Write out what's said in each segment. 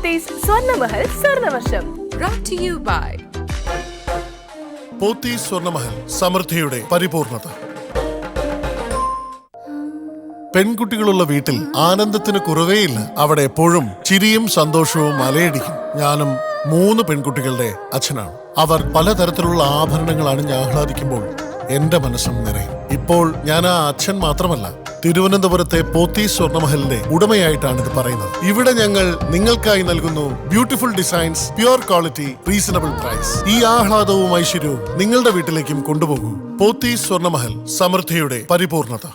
Pothys Swarnamahal സ്വർണ്ണവർഷം brought to you by Pothys Swarnamahal, സമൃദ്ധിയുടെ പരിപൂർണത. പെൺകുട്ടികളുള്ള വീട്ടിൽ ആനന്ദത്തിന് കുറവേയില്ല. അവിടെ എപ്പോഴും ചിരിയും സന്തോഷവും അലയടിക്കും. ഞാനും 3 പെൺകുട്ടികളുടെ അച്ഛനാണ്. അവർ പലതരത്തിലുള്ള ആഭരണങ്ങൾ അണിഞ്ഞ് ആഹ്ലാദിക്കുമ്പോൾ എന്റെ മനസ്സും നിറയും. ഇപ്പോൾ ഞാൻ ആ അച്ഛൻ മാത്രമല്ല, തിരുവനന്തപുരത്തെ പോത്തീസ് സ്വർണ്ണമഹലിന്റെ ഉടമയായിട്ടാണ് ഇത് പറയുന്നത്. ഇവിടെ ഞങ്ങൾ നിങ്ങൾക്കായി നൽകുന്നു beautiful designs, pure quality, reasonable price. ഈ ആഹ്ലാദവും ഐശ്വര്യവും നിങ്ങളുടെ വീട്ടിലേക്കും കൊണ്ടുപോകൂ. പോത്തീസ് സ്വർണ്ണമഹൽ, സമൃദ്ധിയുടെ പരിപൂർണത.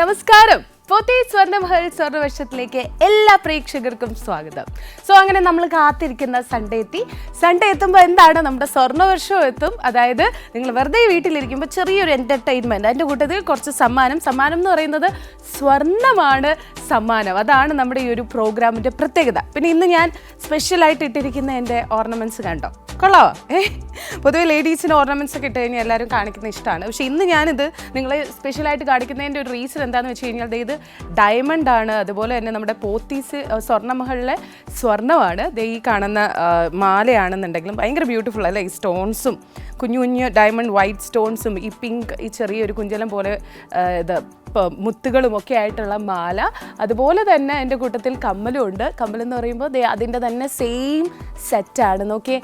നമസ്കാരം. പോത്തീസ് സ്വർണ്ണമഹൽ സ്വർണ്ണവർഷത്തിലേക്ക് എല്ലാ പ്രേക്ഷകർക്കും സ്വാഗതം. അങ്ങനെ നമ്മൾ കാത്തിരിക്കുന്ന സൺഡേ എത്തി. സൺഡേ എത്തുമ്പോൾ എന്താണ്, നമ്മുടെ സ്വർണ്ണവർഷം എത്തും. അതായത് നിങ്ങൾ വെറുതെ വീട്ടിലിരിക്കുമ്പോൾ ചെറിയൊരു എൻ്റർടൈൻമെൻറ്റ്, അതിൻ്റെ കൂട്ടത്തിൽ കുറച്ച് സമ്മാനം എന്ന് പറയുന്നത് സ്വർണ്ണമാണ് സമ്മാനം. അതാണ് നമ്മുടെ ഈ ഒരു പ്രോഗ്രാമിൻ്റെ പ്രത്യേകത. പിന്നെ ഇന്ന് ഞാൻ സ്പെഷ്യലായിട്ട് ഇട്ടിരിക്കുന്ന എൻ്റെ ഓർണമെൻറ്റ്സ് കണ്ടോ, കൊള്ളാവോ? പൊതുവെ ലേഡീസിന് ഓർണമെൻറ്റ്സ് ഒക്കെ ഇട്ട് കഴിഞ്ഞാൽ എല്ലാവരും കാണിക്കുന്നത് ഇഷ്ടമാണ്. പക്ഷേ ഇന്ന് ഞാനിത് നിങ്ങളെ സ്പെഷ്യലായിട്ട് കാണിക്കുന്നതിൻ്റെ ഒരു റീസൺ എന്താണെന്ന് വെച്ച് കഴിഞ്ഞാൽ ഇത് ഡയമണ്ട് ആണ്. അതുപോലെ തന്നെ നമ്മുടെ പോത്തീസ് സ്വർണ്ണമഹലിലെ സ്വർണ്ണമാണ്. ഈ കാണുന്ന മാലയാണെന്നുണ്ടെങ്കിലും ഭയങ്കര ബ്യൂട്ടിഫുൾ അല്ലേ? ഈ സ്റ്റോൺസും കുഞ്ഞു കുഞ്ഞു ഡയമണ്ട് വൈറ്റ് സ്റ്റോൺസും ഈ പിങ്ക് ഈ ചെറിയൊരു കുഞ്ചലം പോലെ ഇത് മുത്തുകളും ഒക്കെ ആയിട്ടുള്ള മാല. അതുപോലെ തന്നെ എൻ്റെ കൂട്ടത്തിൽ കമ്മലും ഉണ്ട്. കമ്മലെന്ന് പറയുമ്പോൾ അതിൻ്റെ തന്നെ സെയിം സെറ്റാണ്. നോക്കിയേ,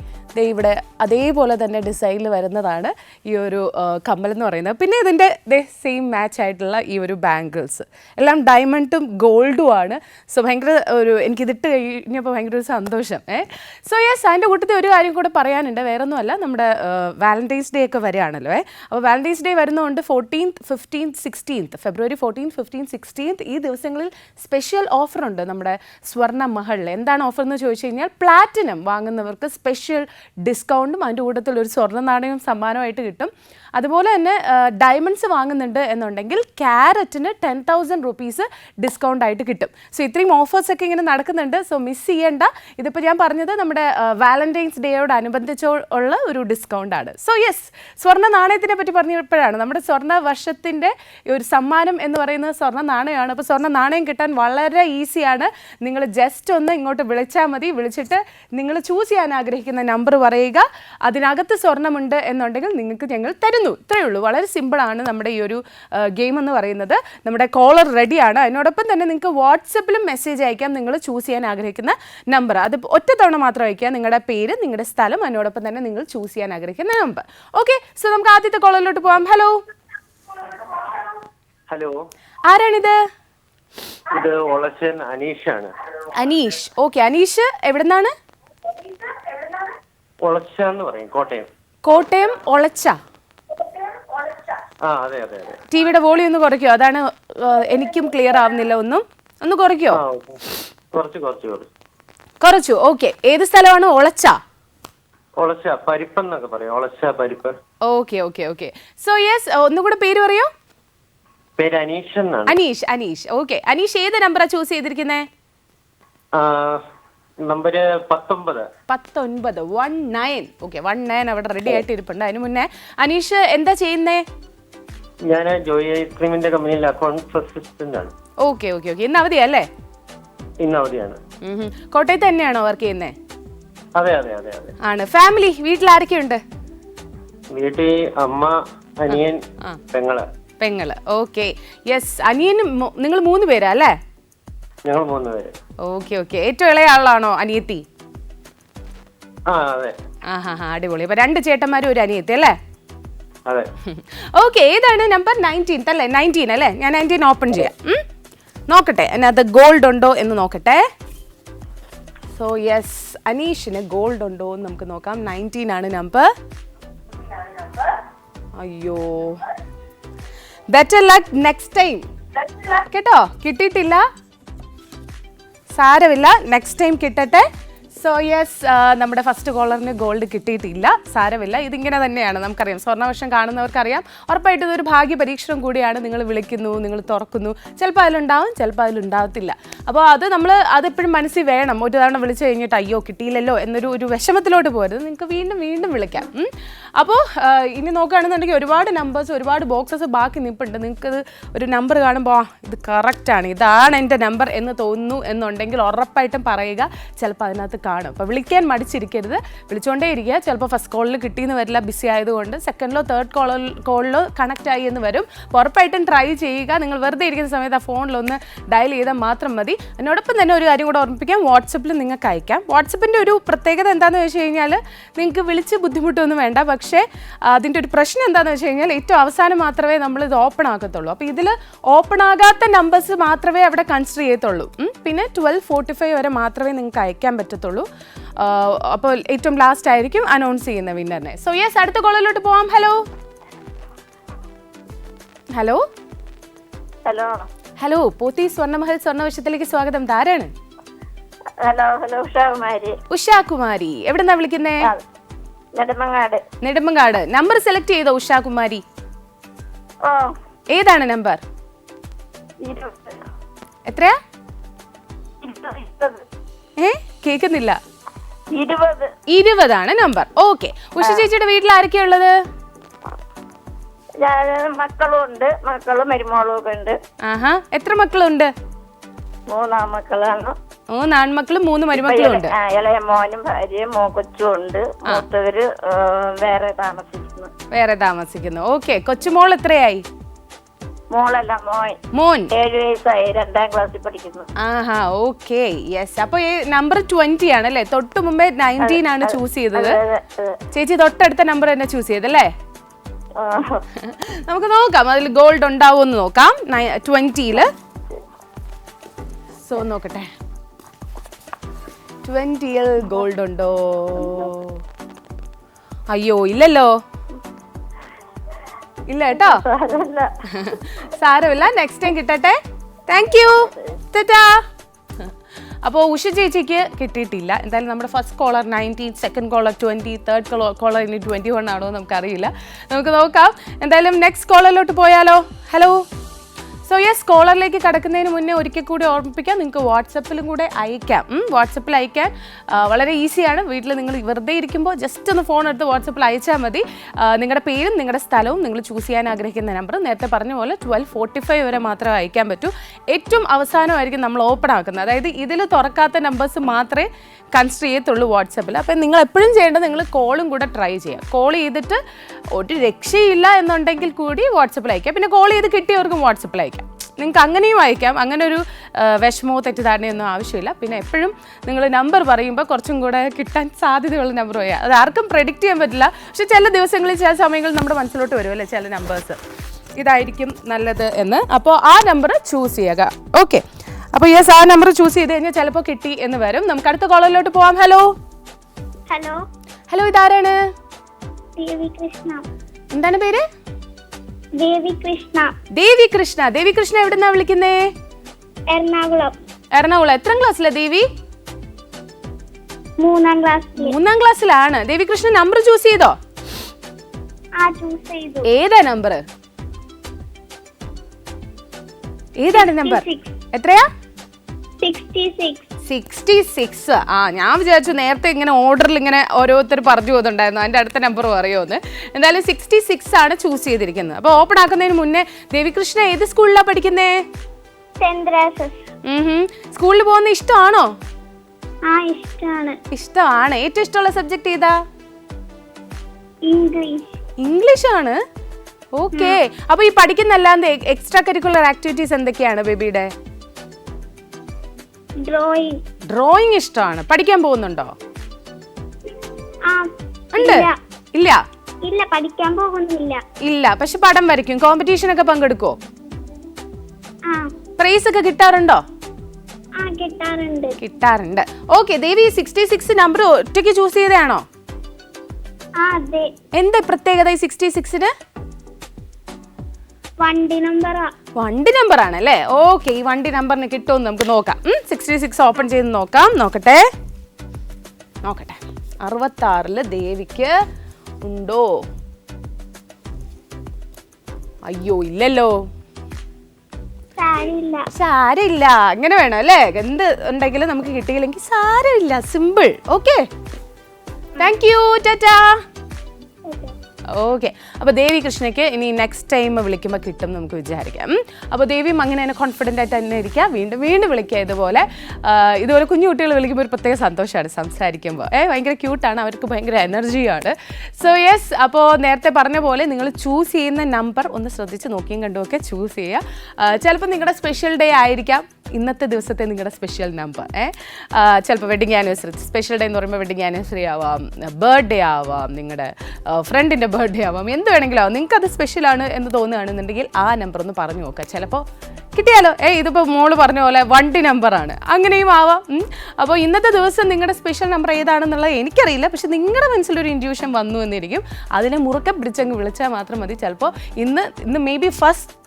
ഇവിടെ അതേപോലെ തന്നെ ഡിസൈനിൽ വരുന്നതാണ് ഈ ഒരു കമ്മലെന്ന് പറയുന്നത്. പിന്നെ ഇതിൻ്റെ സെയിം മാച്ച് ആയിട്ടുള്ള ഈ ഒരു ബാംഗിൾസ് എല്ലാം ഡയമണ്ടും ഗോൾഡും ആണ്. ഭയങ്കര എനിക്കിതിട്ട് കഴിഞ്ഞപ്പോൾ ഭയങ്കര ഒരു സന്തോഷം. അതിൻ്റെ കൂട്ടത്തിൽ ഒരു കാര്യം കൂടെ പറയാനുണ്ട്. വേറൊന്നുമല്ല, നമ്മുടെ വാലന്റൈൻസ് ഡേ ഒക്കെ വരികയാണല്ലോ. അപ്പോൾ വാലന്റൈൻസ് ഡേ വരുന്നതുകൊണ്ട് 14th, 15th, 16th ഫെബ്രുവരി 14th, 15th, 16th ഈ ദിവസങ്ങളിൽ സ്പെഷ്യൽ ഓഫറുണ്ട് നമ്മുടെ സ്വർണ്ണമഹലിൽ. എന്താണ് ഓഫർ എന്ന് ചോദിച്ചു കഴിഞ്ഞാൽ, പ്ലാറ്റിനം വാങ്ങുന്നവർക്ക് സ്പെഷ്യൽ ഡിസ്കൗണ്ടും അതിൻ്റെ കൂട്ടത്തിൽ ഒരു സ്വർണ്ണ നാണയവും സമ്മാനമായിട്ട് കിട്ടും. അതുപോലെ തന്നെ ഡയമണ്ട്സ് വാങ്ങുന്നുണ്ട് എന്നുണ്ടെങ്കിൽ ക്യാരറ്റിന് 10,000 rupees ഡിസ്കൗണ്ട് ആയിട്ട് കിട്ടും. ഇത്രയും ഓഫേഴ്സൊക്കെ ഇങ്ങനെ നടക്കുന്നുണ്ട്. മിസ് ചെയ്യേണ്ട. ഇതിപ്പോൾ ഞാൻ പറഞ്ഞത് നമ്മുടെ വാലന്റൈൻസ് ഡേയോടനുബന്ധിച്ച് ഉള്ള ഒരു ഡിസ്കൗണ്ടാണ്. സ്വർണ്ണ നാണയത്തിനെ പറ്റി പറഞ്ഞപ്പോഴാണ് നമ്മുടെ സ്വർണ്ണ വർഷത്തിൻ്റെ ഒരു സമ്മാനം എന്ന് പറയുന്നത് സ്വർണ്ണ നാണയമാണ്. അപ്പോൾ സ്വർണ്ണ നാണയം കിട്ടാൻ വളരെ ഈസിയാണ്. നിങ്ങൾ ജസ്റ്റ് ഒന്ന് ഇങ്ങോട്ട് വിളിച്ചാൽ മതി. വിളിച്ചിട്ട് നിങ്ങൾ ചൂസ് ചെയ്യാൻ ആഗ്രഹിക്കുന്ന നമ്പർ പറയുക. അതിനകത്ത് സ്വർണ്ണമുണ്ട് എന്നുണ്ടെങ്കിൽ നിങ്ങൾക്ക് ഞങ്ങൾ തരുന്നു. ഇത്രയേ ഉള്ളൂ. വളരെ സിമ്പിളാണ് നമ്മുടെ ഈ ഒരു ഗെയിം എന്ന് പറയുന്നത്. നമ്മുടെ കോളർ റെഡിയാണ്. അതിനോടൊപ്പം തന്നെ നിങ്ങൾക്ക് വാട്സപ്പിലും മെസ്സേജ് അയക്കാം നിങ്ങൾ ചൂസ് ചെയ്യാൻ ആഗ്രഹിക്കുന്ന നമ്പർ. അത് ഒറ്റ തവണ മാത്രം അയക്കുക. നിങ്ങളുടെ പേര്, നിങ്ങളുടെ സ്ഥലം, അതിനോടൊപ്പം തന്നെ നിങ്ങൾ ചൂസ് ചെയ്യാൻ ആഗ്രഹിക്കുന്ന നമ്പർ. ഓക്കെ, നമുക്ക് ആദ്യത്തെ കോളറിലോട്ട് പോകാം. ഹലോ ഹലോ, ആരാണിത്? ഇത് ഒളച്ചൻ അനീഷാണ്. അനീഷ്. ഓക്കെ, അനീഷ് എവിടുന്നാണ്? ഒളച്ച എന്ന് പറയും, കോട്ടയം. കോട്ടയം ഒളച്ച. അതെ അതെ അതെ. ടിവിയുടെ വോളിയം ഒന്ന് കുറയ്ക്കോ? അതാണ് എനിക്കും ക്ലിയർ ആവുന്നില്ല. ഒന്ന് കുറയ്ക്കോ? കുറച്ചു. ഓക്കെ, ഏത് സ്ഥലമാണ്? ഒളച്ച. ഒളച്ച പരിപ്പെന്നൊക്കെ പറയും. ഒളച്ച പരിപ്പ്. Okay okay okay. ഒന്നുകൂടെ പേര് പറയോ? പേര് അനീഷ് എന്നാണ്. അനീഷ്. ഓക്കെ, അനീഷ് ഏത് നമ്പറാ ചൂസ് ചെയ്തിരിക്കുന്നേ? നമ്പർ 19. 19. ഓക്കെ, 19 അവിടെ റെഡി ആയിട്ട് ഇരിപ്പുണ്ട്. അതിന് മുന്നേ അനീഷ് എന്താ ചെയ്യുന്നേ? ഞാൻ ജോയി ഐസ്ക്രീമിന്റെ കമ്പനിയിൽ അക്കൗണ്ട്സ് അസിസ്റ്റന്റ് ആണ്. ഓക്കെ. ഇന്ന് അവധിയല്ലേ? ഇന്ന് അവധിയാണ്. കോട്ടയത്ത് തന്നെയാണോ വർക്ക് ചെയ്യുന്നേ? അതെ. ആണ്. ഫാമിലി വീട്ടിൽ ആരൊക്കെയുണ്ട്? വീട്ടിൽ അമ്മ, അനിയൻ, പെങ്ങള്. ഓക്കെ. അനിയൻ നിങ്ങൾ 3 പേരാ അല്ലേ? ഞങ്ങൾ 3 പേര്. ഓക്കെ. ഏറ്റവും ഇളയ ആളാണോ അനിയത്തി? അതെ. അടിപൊളി. അപ്പൊ 2 ചേട്ടന്മാരും ഒരു അനിയത്തി അല്ലേ? അതെ. ഓക്കെ, ഏതാണ് നമ്പർ? 19th അല്ലേ? 19 അല്ലേ? ഞാൻ 19 ഓപ്പൺ ചെയ്യാം. നോക്കട്ടെ അതിനകത്ത് ഗോൾഡ് ഉണ്ടോ എന്ന് നോക്കട്ടെ. അനീഷിന് ഗോൾഡ് ഉണ്ടോ എന്ന് നമുക്ക് നോക്കാം. 19 ആണ് നമ്പർ. അയ്യോ, ബെറ്റർ ലക്ക് നെക്സ്റ്റ് ടൈം കേട്ടോ. കിട്ടിയിട്ടില്ല, സാരമില്ല, നെക്സ്റ്റ് ടൈം കിട്ടട്ടെ. സോ യെസ്, നമ്മുടെ ഫസ്റ്റ് കോളറിന് ഗോൾഡ് കിട്ടിയിട്ടില്ല. സാരമില്ല, ഇതിങ്ങനെ തന്നെയാണ്. നമുക്കറിയാം, സ്വർണ്ണവർഷം കാണുന്നവർക്കറിയാം. ഉറപ്പായിട്ടും ഇതൊരു ഭാഗ്യ പരീക്ഷണം കൂടിയാണ്. നിങ്ങൾ വിളിക്കുന്നു, നിങ്ങൾ തുറക്കുന്നു, ചിലപ്പോൾ അതിലുണ്ടാവും, ചിലപ്പോൾ അതിലുണ്ടാവത്തില്ല. അപ്പോൾ അതെപ്പോഴും മനസ്സിൽ വേണം. ഒരു തവണ വിളിച്ചു കഴിഞ്ഞിട്ട് അയ്യോ കിട്ടിയില്ലല്ലോ എന്നൊരു വിഷമത്തിലോട്ട് പോരുത്. നിങ്ങൾക്ക് വീണ്ടും വീണ്ടും വിളിക്കാം. അപ്പോൾ ഇനി നോക്കുകയാണെന്നുണ്ടെങ്കിൽ ഒരുപാട് നമ്പേഴ്സ്, ഒരുപാട് ബോക്സസ് ബാക്കി നിൽപ്പുണ്ട്. നിങ്ങൾക്കത് ഒരു നമ്പർ കാണുമ്പോൾ ഇത് കറക്റ്റാണ്, ഇതാണ് എൻ്റെ നമ്പർ എന്ന് തോന്നുന്നു എന്നുണ്ടെങ്കിൽ ഉറപ്പായിട്ടും പറയുക. ചിലപ്പോൾ അതിനകത്ത് കാണും. അപ്പോൾ വിളിക്കാൻ മടിച്ചിരിക്കരുത്, വിളിച്ചുകൊണ്ടേ ഇരിക്കുക. ചിലപ്പോൾ ഫസ്റ്റ് കോളിൽ കിട്ടിയെന്ന് വരില്ല, ബിസി ആയതുകൊണ്ട്. സെക്കൻഡിലോ തേർഡ് കോളിലോ കണക്റ്റ് ആയി എന്ന് വരും. അപ്പോൾ ഉറപ്പായിട്ടും ട്രൈ ചെയ്യുക. നിങ്ങൾ വെറുതെ ഇരിക്കുന്ന സമയത്ത് ആ ഫോണിലൊന്ന് ഡയൽ ചെയ്താൽ മാത്രം മതി. അതിനോടൊപ്പം തന്നെ ഒരു കാര്യം കൂടെ ഓർമ്മിപ്പിക്കാം, വാട്സപ്പിൽ നിങ്ങൾക്ക് അയക്കാം. വാട്സപ്പിൻ്റെ ഒരു പ്രത്യേകത എന്താണെന്ന് വെച്ച് കഴിഞ്ഞാൽ നിങ്ങൾക്ക് വിളിച്ച് ബുദ്ധിമുട്ടൊന്നും വേണ്ട. പക്ഷേ അതിൻ്റെ ഒരു പ്രശ്നം എന്താണെന്ന് വെച്ച് കഴിഞ്ഞാൽ ഏറ്റവും അവസാനം മാത്രമേ നമ്മളിത് ഓപ്പൺ ആക്കത്തുള്ളൂ. അപ്പോൾ ഇതിൽ ഓപ്പൺ ആകാത്ത നമ്പേഴ്സ് മാത്രമേ അവിടെ കൺസിഡർ ചെയ്യത്തുള്ളൂ. പിന്നെ 12:45 വരെ മാത്രമേ നിങ്ങൾക്ക് അയക്കാൻ പറ്റത്തുള്ളൂ. അപ്പോൾ ഏറ്റവും ലാസ്റ്റ് ആയിരിക്കും അനൗൺസ് ചെയ്യുന്ന വിന്നറിനെ. സോ യെസ്, അടുത്ത കോളിലോട്ട് പോവാം. Hello hello hello hello Pothys Swarnamahal സ്വർണ്ണവശത്തിലേക്ക് സ്വാഗതം. ധാരാണ്? Hello hello Ushakumari. ഉഷാകുമാരി, എവിടെന്നാ വിളിക്കുന്നേ? നെടുമങ്ങാട്. നെടുമങ്ങാട്. നമ്പർ സെലക്ട് ചെയ്തോ ഉഷാകുമാരി? ഓ, ഏതാണ് നമ്പർ? 20. എത്രയാ? 20. കേൾക്കുന്നില്ല. 20. 20 നമ്പർ. ഓക്കെ. ഉഷ ചേച്ചിയുടെ വീട്ടിൽ ആരൊക്കെയാ ഉള്ളത്? ഞാൻ മക്കളും ഉണ്ട്, മക്കളും മരുമോളും ഒക്കെ ഉണ്ട്. ആഹാ, എത്ര മക്കളുണ്ട്? 3 ആൺമക്കളാണ്. 3 ആൺമക്കളും 3 മരുമക്കളും ഉണ്ട്. ഇളയ മോനും ഭാര്യയും കൊച്ചും ഉണ്ട്. മൂത്തവര് വേറെ താമസിക്കുന്നു. ഓക്കെ. കൊച്ചുമോൾ എത്രയായി? മോളല്ല, മോൻ 7 വയസ്സായി, 2ാം ക്ലാസ്സിൽ പഠിക്കുന്നു. ആഹാ, ഓക്കെ. യെസ്. അപ്പൊ നമ്പർ 20 ആണ് അല്ലേ? തൊട്ട് മുമ്പേ 19 ആണ് ചൂസ് ചെയ്തത്. ചേച്ചി തൊട്ടടുത്ത നമ്പർ തന്നെ ചൂസ് ചെയ്തല്ലേ? നമുക്ക് നോക്കാം അതിൽ ഗോൾഡ് ഉണ്ടാവുമെന്ന് നോക്കാം. 20-ല് സോ നോക്കട്ടെ, 20-ൽ ഗോൾഡ് ഉണ്ടോ? അയ്യോ, ഇല്ലല്ലോ. ഇല്ല കേട്ടോ. സാരമില്ല, നെക്സ്റ്റ് ടൈം കിട്ടട്ടെ. Thank you. അപ്പോൾ ഉഷ ചേച്ചിക്ക് കിട്ടിയിട്ടില്ല. എന്തായാലും നമ്മുടെ first caller 19, second caller 20, third caller ഇനി 21 ആണോ നമുക്കറിയില്ല. നമുക്ക് നോക്കാം. എന്തായാലും നെക്സ്റ്റ് കോളറിലോട്ട് പോയാലോ? ഹലോ. സോ യെസ്, കോളറിലേക്ക് കടക്കുന്നതിന് മുന്നേ ഒരിക്കൽ കൂടി ഓർമ്മിപ്പിക്കാം, നിങ്ങൾക്ക് വാട്സപ്പിലും കൂടെ അയക്കാം. വാട്സപ്പിൽ അയക്കാൻ വളരെ ഈസിയാണ്. വീട്ടിൽ നിങ്ങൾ വെറുതെ ഇരിക്കുമ്പോൾ ജസ്റ്റ് ഒന്ന് ഫോൺ എടുത്ത് വാട്സപ്പിൽ അയച്ചാൽ മതി. നിങ്ങളുടെ പേരും നിങ്ങളുടെ സ്ഥലവും നിങ്ങൾ ചൂസ് ചെയ്യാൻ ആഗ്രഹിക്കുന്ന നമ്പർ നേരത്തെ പറഞ്ഞ പോലെ 12:45 വരെ മാത്രമേ അയക്കാൻ പറ്റൂ. ഏറ്റവും അവസാനമായിരിക്കും നമ്മൾ ഓപ്പൺ ആക്കുന്നത്. അതായത് ഇതിൽ തുറക്കാത്ത നമ്പേഴ്സ് മാത്രമേ കൺസിഡർ ചെയ്യത്തുള്ളൂ വാട്സപ്പിൽ. അപ്പം നിങ്ങൾ എപ്പോഴും ചെയ്യേണ്ടത് നിങ്ങൾ കോളും കൂടെ ട്രൈ ചെയ്യുക. കോൾ ചെയ്തിട്ട് ഒരു രക്ഷയില്ല എന്നുണ്ടെങ്കിൽ കൂടി വാട്സപ്പിൽ അയക്കാം. പിന്നെ കോൾ ചെയ്ത് കിട്ടിയവർക്കും വാട്സപ്പിൽ അയക്കാം. നിങ്ങൾക്ക് അങ്ങനെയും അയക്കാം. അങ്ങനെ ഒരു വിഷമോ തെറ്റിദ്ധാരണയൊന്നും ആവശ്യമില്ല. പിന്നെ എപ്പോഴും നിങ്ങൾ നമ്പർ പറയുമ്പോൾ കുറച്ചും കൂടെ കിട്ടാൻ സാധ്യതയുള്ള നമ്പർ പറയുക. അത് ആർക്കും പ്രെഡിക്റ്റ് ചെയ്യാൻ പറ്റില്ല. പക്ഷെ ചില ദിവസങ്ങളിൽ ചില സമയങ്ങളിൽ നമ്മുടെ മനസ്സിലോട്ട് വരുമല്ലേ ചില നമ്പേഴ്സ്, ഇതായിരിക്കും നല്ലത് എന്ന്. അപ്പോൾ ആ നമ്പർ ചൂസ് ചെയ്യുക. ഓക്കെ. അപ്പോൾ യെസ്, ആ നമ്പർ ചൂസ് ചെയ്ത് കഴിഞ്ഞാൽ ചിലപ്പോൾ കിട്ടി എന്ന് വരും. നമുക്ക് അടുത്ത കോളറിലോട്ട് പോവാം. ഹലോ ഹലോ ഹലോ, ഇതാരാണ്? ദേവികൃഷ്ണ. എന്താണ് പേര്? ദേവികൃഷ്ണ. ദേവികൃഷ്ണ. ദേവികൃഷ്ണ എവിടെന്നാ വിളിക്കുന്നേ? എറണാകുളം. എറണാകുളം. എത്രാം ക്ലാസ്സിലാ ദേവി? 3ാം ക്ലാസ്സിൽ. 3ാം ക്ലാസ്സിലാണ്. ദേവികൃഷ്ണ നമ്പർ ചൂസ് ചെയ്തോ? ചൂസ് ചെയ്തു. ഏതാ നമ്പർ? ഏതാണ് നമ്പർ? എത്രയാ? 66. ഞാൻ വിചാരിച്ചു നേരത്തെ ഇങ്ങനെ ഓർഡറിൽ ഇങ്ങനെ ഓരോരുത്തർ പറഞ്ഞു പോകുന്നുണ്ടായിരുന്നു അതിൻ്റെ അടുത്ത നമ്പർ പറയുമെന്ന്. എന്തായാലും 66 ആണ് ചൂസ് ചെയ്തിരിക്കുന്നത്. അപ്പോൾ ഓപ്പൺ ആക്കുന്നതിന് മുന്നേ ദേവികൃഷ്ണ ഏത് സ്കൂളിലാണ് പഠിക്കുന്നേ? സ്കൂളിൽ പോകുന്ന ഇഷ്ടമാണോ? ഇഷ്ടമാണ്. ഏറ്റവും ഇഷ്ടമുള്ള സബ്ജക്ട് ഏതാ? ഇംഗ്ലീഷ് ആണ്. ഓക്കെ. അപ്പൊ ഈ പഠിക്കുന്നല്ലാതെ എക്സ്ട്രാ കരിക്കുലർ ആക്ടിവിറ്റീസ് എന്തൊക്കെയാണ് ബേബിയുടെ? ഡ്രോയിങ് ഇഷ്ടമാണ്. പഠിക്കാൻ പോകുന്നുണ്ടോ? ഉണ്ട്. ഇല്ല പഠിക്കാൻ പോകുന്നില്ല. ഇല്ല, പക്ഷെ പടം വരയ്ക്കും. കോമ്പറ്റീഷൻ ഒക്കെ പങ്കെടുക്കോ? പ്രൈസ് ഒക്കെ കിട്ടാറുണ്ടോ? കിട്ടാറുണ്ട്. ഓക്കെ. ദേവി 66 നമ്പർ ഒറ്റയ്ക്ക് ചൂസ് ചെയ്തതാണോ? എന്താ പ്രത്യേകത 66-ന്? വണ്ടി നമ്പർ ആണല്ലേ. ഓക്കെ. ഈ വണ്ടി നമ്പറിന് കിട്ടുമെന്ന് നമുക്ക് നോക്കാം. 66 ഓപ്പൺ ചെയ്ത് നോക്കാം. നോക്കട്ടെ. നോക്കട്ടെ. 66 ദേവിക്ക് ഉണ്ടോ? അയ്യോ ഇല്ലല്ലോ. സാരമില്ല, അങ്ങനെ വേണം അല്ലേ? എന്ത് ഉണ്ടെങ്കിലും നമുക്ക് കിട്ടിയില്ലെങ്കിൽ സാരമില്ല, simple. Okay, thank you, Tata. Okay, അപ്പോൾ ദേവി കൃഷ്ണയ്ക്ക് ഇനി നെക്സ്റ്റ് ടൈം വിളിക്കുമ്പോൾ കിട്ടും നമുക്ക് വിചാരിക്കാം. അപ്പോൾ ദേവിയും അങ്ങനെ തന്നെ കോൺഫിഡൻ്റ് ആയിട്ട് തന്നെ ഇരിക്കുക. വീണ്ടും വീണ്ടും വിളിക്കുക. ഇതുപോലെ കുഞ്ഞു കുട്ടികൾ വിളിക്കുമ്പോൾ ഒരു പ്രത്യേക സന്തോഷമാണ് സംസാരിക്കുമ്പോൾ. ഭയങ്കര ക്യൂട്ടാണ്, അവർക്ക് ഭയങ്കര എനർജിയാണ്. സോ യെസ്, അപ്പോൾ നേരത്തെ പറഞ്ഞ പോലെ നിങ്ങൾ ചൂസ് ചെയ്യുന്ന നമ്പർ ഒന്ന് ശ്രദ്ധിച്ച് നോക്കിയും കണ്ടുമൊക്കെ ചൂസ് ചെയ്യുക. ചിലപ്പോൾ നിങ്ങളുടെ സ്പെഷ്യൽ ഡേ ആയിരിക്കാം ഇന്നത്തെ ദിവസത്തെ നിങ്ങളുടെ സ്പെഷ്യൽ നമ്പർ. ചിലപ്പോൾ വെഡിങ് ആനിവേഴ്സറി, സ്പെഷ്യൽ ഡേ എന്ന് പറയുമ്പോൾ വെഡിങ് ആനിവേഴ്സറി ആവാം, ബർത്ത്ഡേ ആവാം, നിങ്ങളുടെ ഫ്രണ്ടിൻ്റെ ബർത്ത്ഡേ ആവാം, എന്ത് വേണമെങ്കിലും ആവാം. നിങ്ങൾക്ക് അത് സ്പെഷ്യലാണ് എന്ന് തോന്നുകയാണെന്നുണ്ടെങ്കിൽ ആ നമ്പർ ഒന്ന് പറഞ്ഞു നോക്കുക. ചിലപ്പോൾ കിട്ടിയാലോ. ഇതിപ്പോൾ മോള് പറഞ്ഞ പോലെ വണ്ടി നമ്പറാണ്, അങ്ങനെയും ആവാം. അപ്പോൾ ഇന്നത്തെ ദിവസം നിങ്ങളുടെ സ്പെഷ്യൽ നമ്പർ ഏതാണെന്നുള്ളത് എനിക്കറിയില്ല, പക്ഷെ നിങ്ങളുടെ മനസ്സിലൊരു ഇൻറ്റ്യൂഷൻ വന്നു എന്നിരിക്കും. അതിനെ മുറുക്കെ പിടിച്ചങ്ങ് വിളിച്ചാൽ മാത്രം മതി. ചിലപ്പോൾ ഇന്ന് മേ ബി ഫസ്റ്റ്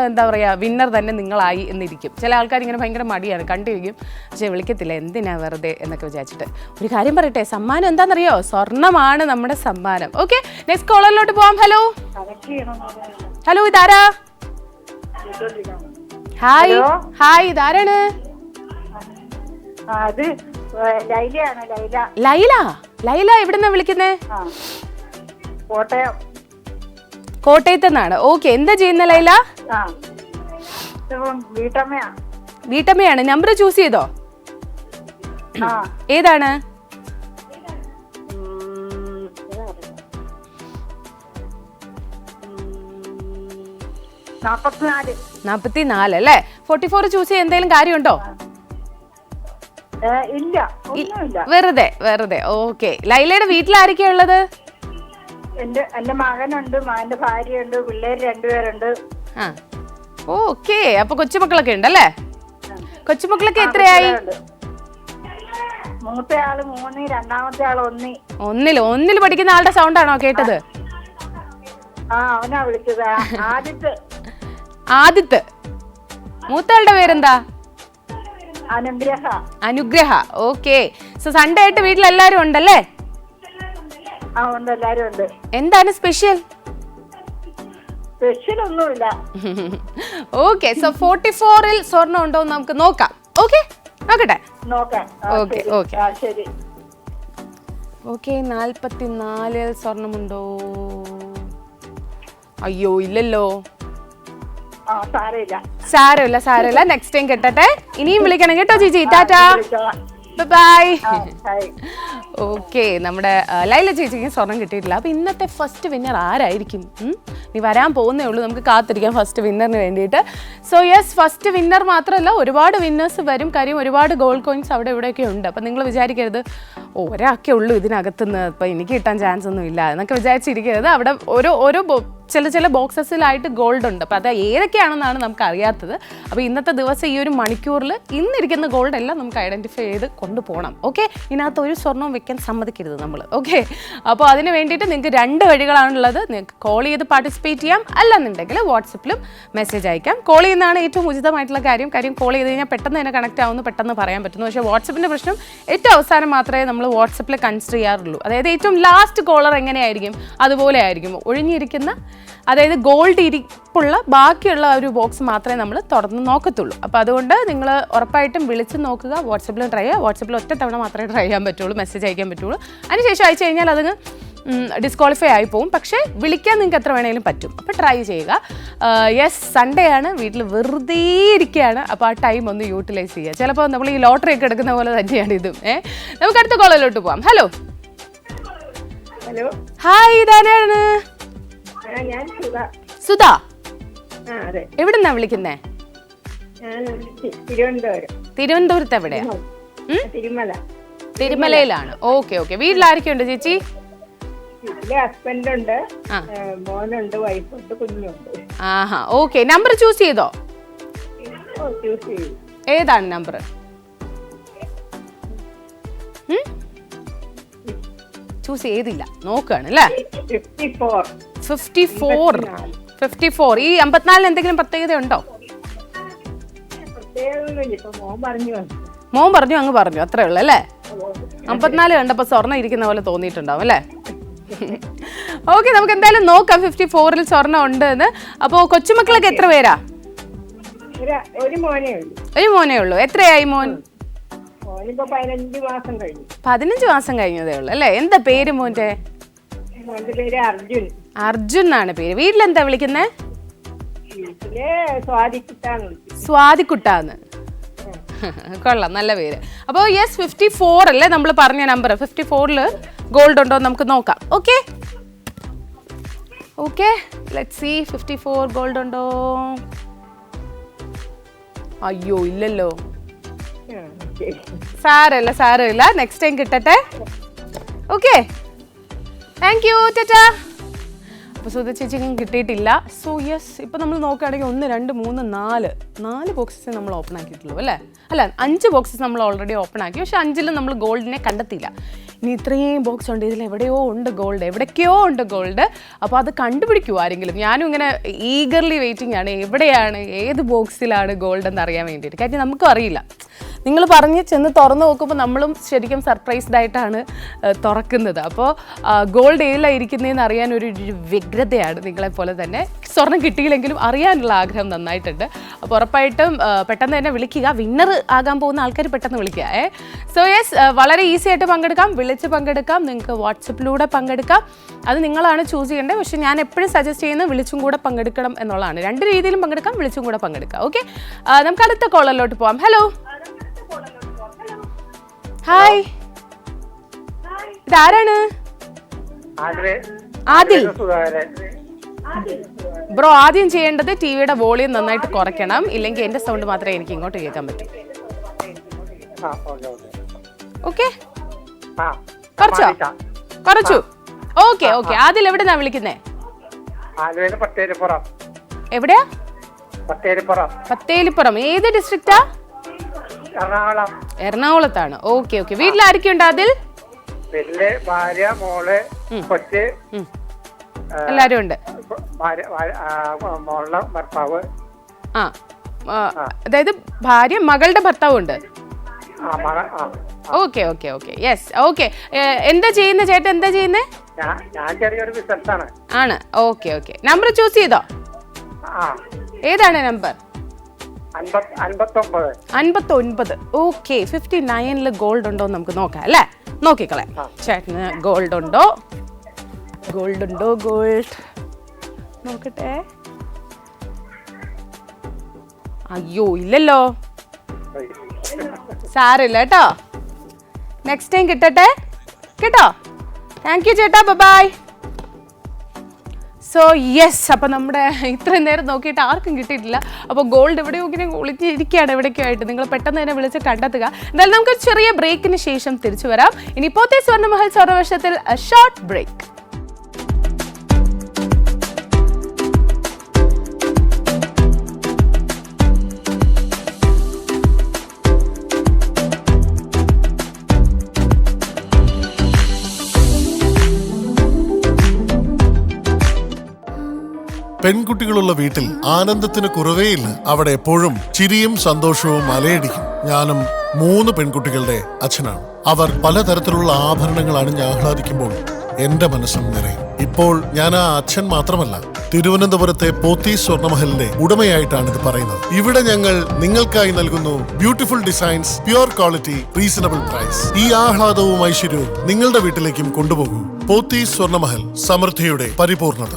എന്താ പറയുക വിന്നർ തന്നെ നിങ്ങളായി എന്നിരിക്കും. ചില ആൾക്കാർ ഇങ്ങനെ ഭയങ്കര മടിയാണ്, കണ്ടിരിക്കും, പക്ഷേ വിളിക്കത്തില്ല, എന്തിനാ വെറുതെ എന്നൊക്കെ വിചാരിച്ചിട്ട്. ഒരു കാര്യം പറയട്ടെ, സമ്മാനം എന്താണെന്നറിയോ? സ്വർണ്ണമാണ് നമ്മുടെ സമ്മാനം. ഓക്കെ, നെക്സ്റ്റ് കോളറിലോട്ട് പോവാം. ഹലോ ഹലോ, ഇതാരാ? ഹായ് ഹായ്, ഇതാരാണ്? ലൈല. ലൈല എവിടുന്നാ വിളിക്കുന്നേ? കോട്ടയത്ത് നിന്നാണ്. ഓക്കെ, എന്താ ചെയ്യുന്ന ലൈല? വീട്ടമ്മയാണ്. നമ്പർ ചൂസ് ചെയ്തോ? ഏതാണ്? 44 അല്ലേ? 44 ചൂസ് ചെയ്യാൻ എന്തെങ്കിലും കാര്യമുണ്ടോ? വെറുതെ. ഓക്കെ, ലൈലയുടെ വീട്ടിൽ ആരൊക്കെയാ ഉള്ളത്? എന്റെ മകനുണ്ട്, മകന്റെ ഭാര്യയുണ്ട്, പിള്ളേര് 2 പേരുണ്ട്. ഓക്കെ, അപ്പൊ കൊച്ചുമക്കളൊക്കെ ഉണ്ടല്ലേ? കൊച്ചുമക്കളൊക്കെ എത്രയായി? മൂത്തയാള് 3, രണ്ടാമത്തെ ആള് 1. ഒന്നിൽ പഠിക്കുന്ന ആളുടെ സൗണ്ട് ആണോ കേട്ടത്? അവനാ വിളിച്ചത്. ആദിത്ത്. മൂത്തയാളുടെ പേരെന്താ? അനുഗ്രഹ. ഓക്കെ, സോ സൺഡേ ആയിട്ട് വീട്ടിൽ എല്ലാരും ഉണ്ടല്ലേ? എല്ലാരും ഉണ്ട്. എന്താണ് സ്പെഷ്യൽ? സ്പെഷ്യൽ ഒന്നുമില്ല. ഓക്കെ, സോ 44-ൽ സ്വർണ്ണം ഉണ്ടോ എന്ന് നമുക്ക് നോക്കാം. ഓക്കെ, നോക്കട്ടെ. ഓക്കെ, 44-ൽ സ്വർണ്ണമുണ്ടോ? അയ്യോ ഇല്ലല്ലോ. സാരമില്ല, നെക്സ്റ്റ് ടൈം കിട്ടട്ടെ. ഇനിയും വിളിക്കണം കേട്ടോ ചേച്ചി. ടാറ്റാ, ബൈ. ഓക്കെ, നമ്മുടെ ലൈല ചേച്ചിക്ക് സ്വർണം കിട്ടിയിട്ടില്ല. അപ്പോൾ ഇന്നത്തെ ഫസ്റ്റ് വിന്നർ ആരായിരിക്കും? നീ വരാൻ പോകുന്നേ ഉള്ളൂ, നമുക്ക് കാത്തിരിക്കാം ഫസ്റ്റ് വിന്നറിന് വേണ്ടിയിട്ട്. സോ യെസ്, ഫസ്റ്റ് വിന്നർ മാത്രമല്ല ഒരുപാട് വിന്നേഴ്സ് വരും. കാര്യം ഒരുപാട് ഗോൾഡ് കോയിൻസ് അവിടെ ഇവിടെയൊക്കെ ഉണ്ട്. അപ്പോൾ നിങ്ങൾ വിചാരിക്കരുത് ഒരാൾക്കേ ഉള്ളൂ ഇതിനകത്തുനിന്ന്, അപ്പോൾ എനിക്ക് കിട്ടാൻ ചാൻസ് ഒന്നും ഇല്ല എന്നൊക്കെ വിചാരിച്ചിരിക്കരുത്. അവിടെ ഓരോ ചില ബോക്സസിലായിട്ട് ഗോൾഡ് ഉണ്ട്. അപ്പോൾ അത് ഏതൊക്കെയാണെന്നാണ് നമുക്ക് അറിയാത്തത്. അപ്പോൾ ഇന്നത്തെ ദിവസം ഈ ഒരു മണിക്കൂറിൽ ഇന്നിരിക്കുന്ന ഗോൾഡ് എല്ലാം നമുക്ക് ഐഡൻറ്റിഫൈ ചെയ്ത് കൊണ്ടുപോകണം. ഓക്കെ, ഇതിനകത്ത് ഒരു സ്വർണ്ണവും വെക്കാൻ സമ്മതിക്കരുത് നമ്മൾ. ഓക്കെ, അപ്പോൾ അതിന് വേണ്ടിയിട്ട് നിങ്ങൾക്ക് 2 വഴികളാണുള്ളത്. നിങ്ങൾക്ക് കോൾ ചെയ്ത് പാർട്ടിസിപ്പേറ്റ് ചെയ്യാം, അല്ലെന്നുണ്ടെങ്കിൽ വാട്സപ്പിലും മെസ്സേജ് അയക്കാം. കോൾ ചെയ്യുന്നതാണ് ഏറ്റവും ഉചിതമായിട്ടുള്ള കാര്യം. കോൾ ചെയ്ത് കഴിഞ്ഞാൽ പെട്ടെന്ന് തന്നെ കണക്ട് ആവുന്നു, പെട്ടെന്ന് പറയാൻ പറ്റുന്നു. പക്ഷേ വാട്സപ്പിൻ്റെ പ്രശ്നം ഏറ്റവും അവസാനം മാത്രമേ നമ്മൾ വാട്സപ്പിൽ കൺസിഡർ ചെയ്യാറുള്ളൂ. അതായത് ഏറ്റവും ലാസ്റ്റ് കോളർ എങ്ങനെയായിരിക്കും അതുപോലെ ആയിരിക്കും. ഒഴിഞ്ഞിരിക്കുന്ന, അതായത് ഗോൾഡ് ഇരിപ്പുള്ള ബാക്കിയുള്ള ഒരു ബോക്സ് മാത്രമേ നമ്മൾ തുറന്ന് നോക്കത്തുള്ളൂ. അപ്പോൾ അതുകൊണ്ട് നിങ്ങൾ ഉറപ്പായിട്ടും വിളിച്ച് നോക്കുക. വാട്സപ്പിലും ട്രൈ ചെയ്യുക. വാട്സപ്പിൽ ഒറ്റ തവണ മാത്രമേ ട്രൈ ചെയ്യാൻ പറ്റുള്ളൂ, മെസ്സേജ് അയക്കാൻ പറ്റുള്ളൂ. അതിനുശേഷം അയച്ചു കഴിഞ്ഞാൽ അത് ഡിസ്ക്വാളിഫൈ ആയി പോകും. പക്ഷേ വിളിക്കാൻ നിങ്ങൾക്ക് എത്ര വേണമെങ്കിലും പറ്റും. അപ്പോൾ ട്രൈ ചെയ്യുക. യെസ്, സൺഡേ ആണ്, വീട്ടിൽ വെറുതെ ഇരിക്കുകയാണ്. അപ്പോൾ ആ ടൈം ഒന്ന് യൂട്ടിലൈസ് ചെയ്യുക. ചിലപ്പോൾ നമ്മൾ ഈ ലോട്ടറി ഒക്കെ എടുക്കുന്ന പോലെ തന്നെയാണ് ഇതും. നമുക്ക് അടുത്ത കോളിലോട്ട് പോവാം. ഹലോ ഹായ്, ഇതാരാണ്? സുധാ. എവിടുന്നാ വിളിക്കുന്നേ? തിരുവനന്തപുരത്ത് എവിടെയാ? തിരുമലയിലാണ്. ഓക്കെ, വീട്ടിൽ ആരൊക്കെയുണ്ട് ചേച്ചി? ഹസ്ബൻഡുണ്ട്, മോനുണ്ട്, വൈഫുണ്ട്, കുഞ്ഞുണ്ട്. ആഹാ, ഓക്കെ. നമ്പർ ചൂസ് ചെയ്തോ? ഏതാണ് നമ്പർ? ചൂസ് ചെയ്തില്ല, നോക്കുകയാണ് അല്ലേ? 54. ഈ 54 എന്തെങ്കിലും പ്രത്യേകത ഉണ്ടോ? മോൻ പറഞ്ഞു അങ്ങ് പറഞ്ഞു, അത്രേ ഉള്ളു അല്ലേ? 54 കണ്ടപ്പോൾ സ്വർണ്ണം ഇരിക്കുന്ന പോലെ തോന്നിയിട്ടുണ്ടാവും അല്ലേ? ഓക്കെ, നമുക്ക് എന്തായാലും നോക്കാം 54-ൽ സ്വർണ്ണം ഉണ്ട് എന്ന്. അപ്പോൾ കൊച്ചുമക്കളൊക്കെ എത്ര പേരാ? ഒരു മോനേ ഉള്ളൂ. ഒരു മോനേ ഉള്ളൂ. എത്രയായി മോൻ? 15 മാസം കഴിഞ്ഞു. 15 മാസം കഴിഞ്ഞതേ ഉള്ളൂ അല്ലേ? എന്താ പേര് മോന്റെ? മോന്റെ പേര് അർജുൻ. അർജുൻ എന്നാണ് പേര്. വീട്ടിലെന്താ വിളിക്കുന്നേ? വീട്ടില് സ്വാതിക്കുട്ടാണ്. സ്വാതിക്കുട്ടാന്ന്. കൊള്ളാം, നല്ല പേര്. അപ്പോൾ യെസ്, 54 അല്ലേ നമ്മൾ പറഞ്ഞ നമ്പർ? 54-ൽ ഗോൾഡ് ഉണ്ടോ നമുക്ക് നോക്കാം. Okay okay, let's see 54 gold ഉണ്ടോ. അയ്യോ ഇല്ലല്ലോ. സാരമില്ല, നെക്സ്റ്റ് ടൈം കിട്ടട്ടെ. Okay, thank you, tata. അപ്പോൾ സുധ ചേച്ചിക്കും കിട്ടിയിട്ടില്ല. സോ യെസ്, ഇപ്പം നമ്മൾ നോക്കുകയാണെങ്കിൽ 1 2 3 4 ബോക്സസ് നമ്മൾ ഓപ്പൺ ആക്കിയിട്ടുള്ളൂ അല്ലേ? അല്ല, 5 ബോക്സസ് നമ്മൾ ഓൾറെഡി ഓപ്പൺ ആക്കി. പക്ഷെ 5-ലും നമ്മൾ ഗോൾഡിനെ കണ്ടെത്തിയില്ല. ഇനി ഇത്രയും ബോക്സ് ഉണ്ട്, ഇതിൽ എവിടെയോ ഉണ്ട് ഗോൾഡ്, എവിടേക്കോ ഉണ്ട് ഗോൾഡ്. അപ്പോൾ അത് കണ്ടുപിടിക്കുമോ ആരെങ്കിലും? ഞാനും ഇങ്ങനെ ഈഗർലി വെയിറ്റിംഗ് ആണ്, എവിടെയാണ്, ഏത് ബോക്സിലാണ് ഗോൾഡ് എന്ന് അറിയാൻ വേണ്ടിയിട്ട്. കാര്യം നമുക്കും അറിയില്ല. നിങ്ങൾ പറഞ്ഞ് ചെന്ന് തുറന്നു നോക്കുമ്പോൾ നമ്മളും ശരിക്കും സർപ്രൈസ്ഡ് ആയിട്ടാണ് തുറക്കുന്നത്. അപ്പോൾ ഗോൾഡ് ഏതിലാണ് ഇരിക്കുന്നതെന്ന് അറിയാൻ ഒരു വ്യഗ്രതയാണ്. നിങ്ങളെപ്പോലെ തന്നെ സ്വർണം കിട്ടിയില്ലെങ്കിലും അറിയാനുള്ള ആഗ്രഹം നന്നായിട്ടുണ്ട്. അപ്പോൾ ഉറപ്പായിട്ടും പെട്ടെന്ന് തന്നെ വിളിക്കുക. വിന്നർ ആകാൻ പോകുന്ന ആൾക്കാർ പെട്ടെന്ന് വിളിക്കുക. സോ യെസ്, വളരെ ഈസി ആയിട്ട് പങ്കെടുക്കാം, വിളിച്ച് പങ്കെടുക്കാം, നിങ്ങൾക്ക് വാട്സപ്പിലൂടെ പങ്കെടുക്കാം. അത് നിങ്ങളാണ് ചൂസ് ചെയ്യേണ്ടത്. പക്ഷേ ഞാൻ എപ്പോഴും സജസ്റ്റ് ചെയ്യുന്നത് വിളിച്ചും കൂടെ പങ്കെടുക്കണം എന്നുള്ളതാണ്. 2 രീതിയിലും പങ്കെടുക്കാം, വിളിച്ചും കൂടെ പങ്കെടുക്കാം. ഓക്കെ, നമുക്ക് അടുത്ത കോളറിലോട്ട് പോവാം. ഹലോ, ഹായ്, ഇതാരാണ്? ആദിൽ ബ്രോ. ആദ്യം ചെയ്യേണ്ടത് ടിവിയുടെ വോളിയം നന്നായിട്ട് കുറയ്ക്കണം, ഇല്ലെങ്കിൽ എന്റെ സൗണ്ട് മാത്രമേ എനിക്ക് ഇങ്ങോട്ട് കേൾക്കാൻ പറ്റൂ. ഓക്കെ, കുറച്ചു. ഓക്കെ ഓക്കെ, ആദിൽ എവിടെന്നാ വിളിക്കുന്നേ? എവിടെയാ? പത്തേലിപ്പുറം. ഏത് ഡിസ്ട്രിക്റ്റാ? എറണാകുളത്താണ്. ഓക്കെ ഓക്കെ, വീട്ടിൽ ആരൊക്കെ ഉണ്ട് അതിൽ? ഭാര്യ, മോള്, കൊച്ച്, എല്ലാരും ഉണ്ട്. ഭർത്താവ്. അതായത് ഭാര്യ, മകളുടെ ഭർത്താവും ഉണ്ട്. Okay okay okay, yes. Okay, എന്താ ചെയ്യുന്ന ചേട്ടൻ? എന്താ ചെയ്യുന്നേ? ഞാൻ ചെറിയൊരു ബിസിനസ്സാണ്. ആണ്. ഓക്കെ ഓക്കെ, നമ്പർ ചൂസ് ചെയ്തോ? ഏതാണ് നമ്പർ? 59. ഓക്കെ, 59-ൽ ഗോൾഡ് ഉണ്ടോ നമുക്ക് നോക്കാം അല്ലേ? നോക്കിക്കളെ ചേട്ടന് ഗോൾഡ് ഉണ്ടോ? ഗോൾഡ് നോക്കട്ടെ. അയ്യോ ഇല്ലല്ലോ. സാരമില്ല കേട്ടോ, നെക്സ്റ്റ് ടൈം കിട്ടട്ടെ കേട്ടോ. താങ്ക് യു ചേട്ടാ, ബൈ. സോ യെസ്, അപ്പം നമ്മുടെ ഇത്രയും നേരം നോക്കിയിട്ട് ആർക്കും കിട്ടിയിട്ടില്ല. അപ്പോൾ ഗോൾഡ് എവിടെയോ ഇങ്ങനെ ഒളിച്ചിരിക്കുകയാണ് എവിടേക്കോ ആയിട്ട്. നിങ്ങൾ പെട്ടെന്ന് തന്നെ വിളിച്ച് കണ്ടെത്തുക. എന്തായാലും നമുക്ക് ചെറിയ ബ്രേക്കിന് ശേഷം തിരിച്ചു വരാം. ഇനി പോത്തീസ് സ്വർണ്ണമഹൽ സ്വർണ്ണവർഷത്തിൽ ഷോർട്ട് ബ്രേക്ക്. പെൺകുട്ടികളുള്ള വീട്ടിൽ ആനന്ദത്തിന് കുറവേയില്ല. അവിടെ എപ്പോഴും ചിരിയും സന്തോഷവും അലയടിക്കും. ഞാനും 3 പെൺകുട്ടികളുടെ അച്ഛനാണ്. അവർ പലതരത്തിലുള്ള ആഭരണങ്ങൾ അണിഞ്ഞ് ആഹ്ലാദിക്കുമ്പോൾ എന്റെ മനസ്സും നിറയും. ഇപ്പോൾ ഞാൻ ആ അച്ഛൻ മാത്രമല്ല, തിരുവനന്തപുരത്തെ പോത്തീസ് സ്വർണ്ണമഹലിന്റെ ഉടമയായിട്ടാണ് ഇത് പറയുന്നത്. ഇവിടെ ഞങ്ങൾ നിങ്ങൾക്കായി നൽകുന്നു beautiful designs, pure quality, reasonable price. ഈ ആഹ്ലാദവും ഐശ്വര്യവും നിങ്ങളുടെ വീട്ടിലേക്കും കൊണ്ടുപോകൂ. പോത്തീസ് സ്വർണ്ണമഹൽ, സമൃദ്ധിയുടെ പരിപൂർണത.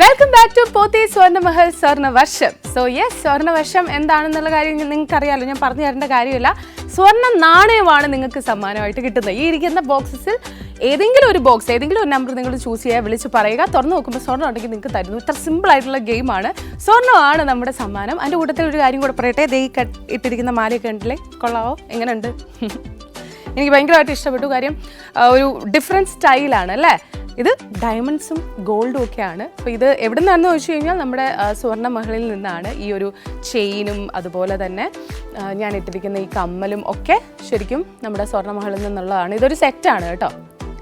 Welcome back to Pothys Swarnamahal Swarnavarsham. So yes, Swarnavarsham എന്താണെന്നുള്ള കാര്യം നിങ്ങൾക്ക് അറിയാമല്ലോ, ഞാൻ പറഞ്ഞു തരേണ്ട കാര്യമില്ല. സ്വർണ്ണ നാണയമാണ് നിങ്ങൾക്ക് സമ്മാനമായിട്ട് കിട്ടുന്നത്. ഈ ഇരിക്കുന്ന ബോക്സസിൽ ഏതെങ്കിലും ഒരു ബോക്സ്, ഏതെങ്കിലും ഒരു നമ്പർ നിങ്ങൾ ചൂസ് ചെയ്യുക, വിളിച്ച് പറയുക. തുറന്നു നോക്കുമ്പോൾ സ്വർണ്ണം ഉണ്ടെങ്കിൽ നിങ്ങൾക്ക് തരുന്നു. ഇത്ര സിമ്പിൾ ആയിട്ടുള്ള ഗെയിമാണ്. സ്വർണ്ണമാണ് നമ്മുടെ സമ്മാനം. അതിൻ്റെ കൂട്ടത്തിൽ ഒരു കാര്യം കൂടെ പറയട്ടെ. ദേ ഇട്ടിരിക്കുന്ന മാലയൊക്കെ ഉണ്ടല്ലേ, കൊള്ളാവോ? എങ്ങനെയുണ്ട്? എനിക്ക് ഭയങ്കരമായിട്ട് ഇഷ്ടപ്പെട്ടു. കാര്യം ഒരു ഡിഫറെൻറ്റ് സ്റ്റൈലാണ് അല്ലേ? ഇത് ഡയമണ്ട്സും ഗോൾഡും ഒക്കെയാണ്. അപ്പോൾ ഇത് എവിടെ നിന്നാണെന്ന് ചോദിച്ചു കഴിഞ്ഞാൽ നമ്മുടെ സ്വർണ്ണ മഹളിൽ നിന്നാണ്. ഈ ഒരു ചെയിനും അതുപോലെ തന്നെ ഞാൻ ഇട്ടിരിക്കുന്ന ഈ കമ്മലും ഒക്കെ ശരിക്കും നമ്മുടെ സ്വർണ്ണ മഹളിൽ നിന്നുള്ളതാണ്. ഇതൊരു സെറ്റാണ് കേട്ടോ.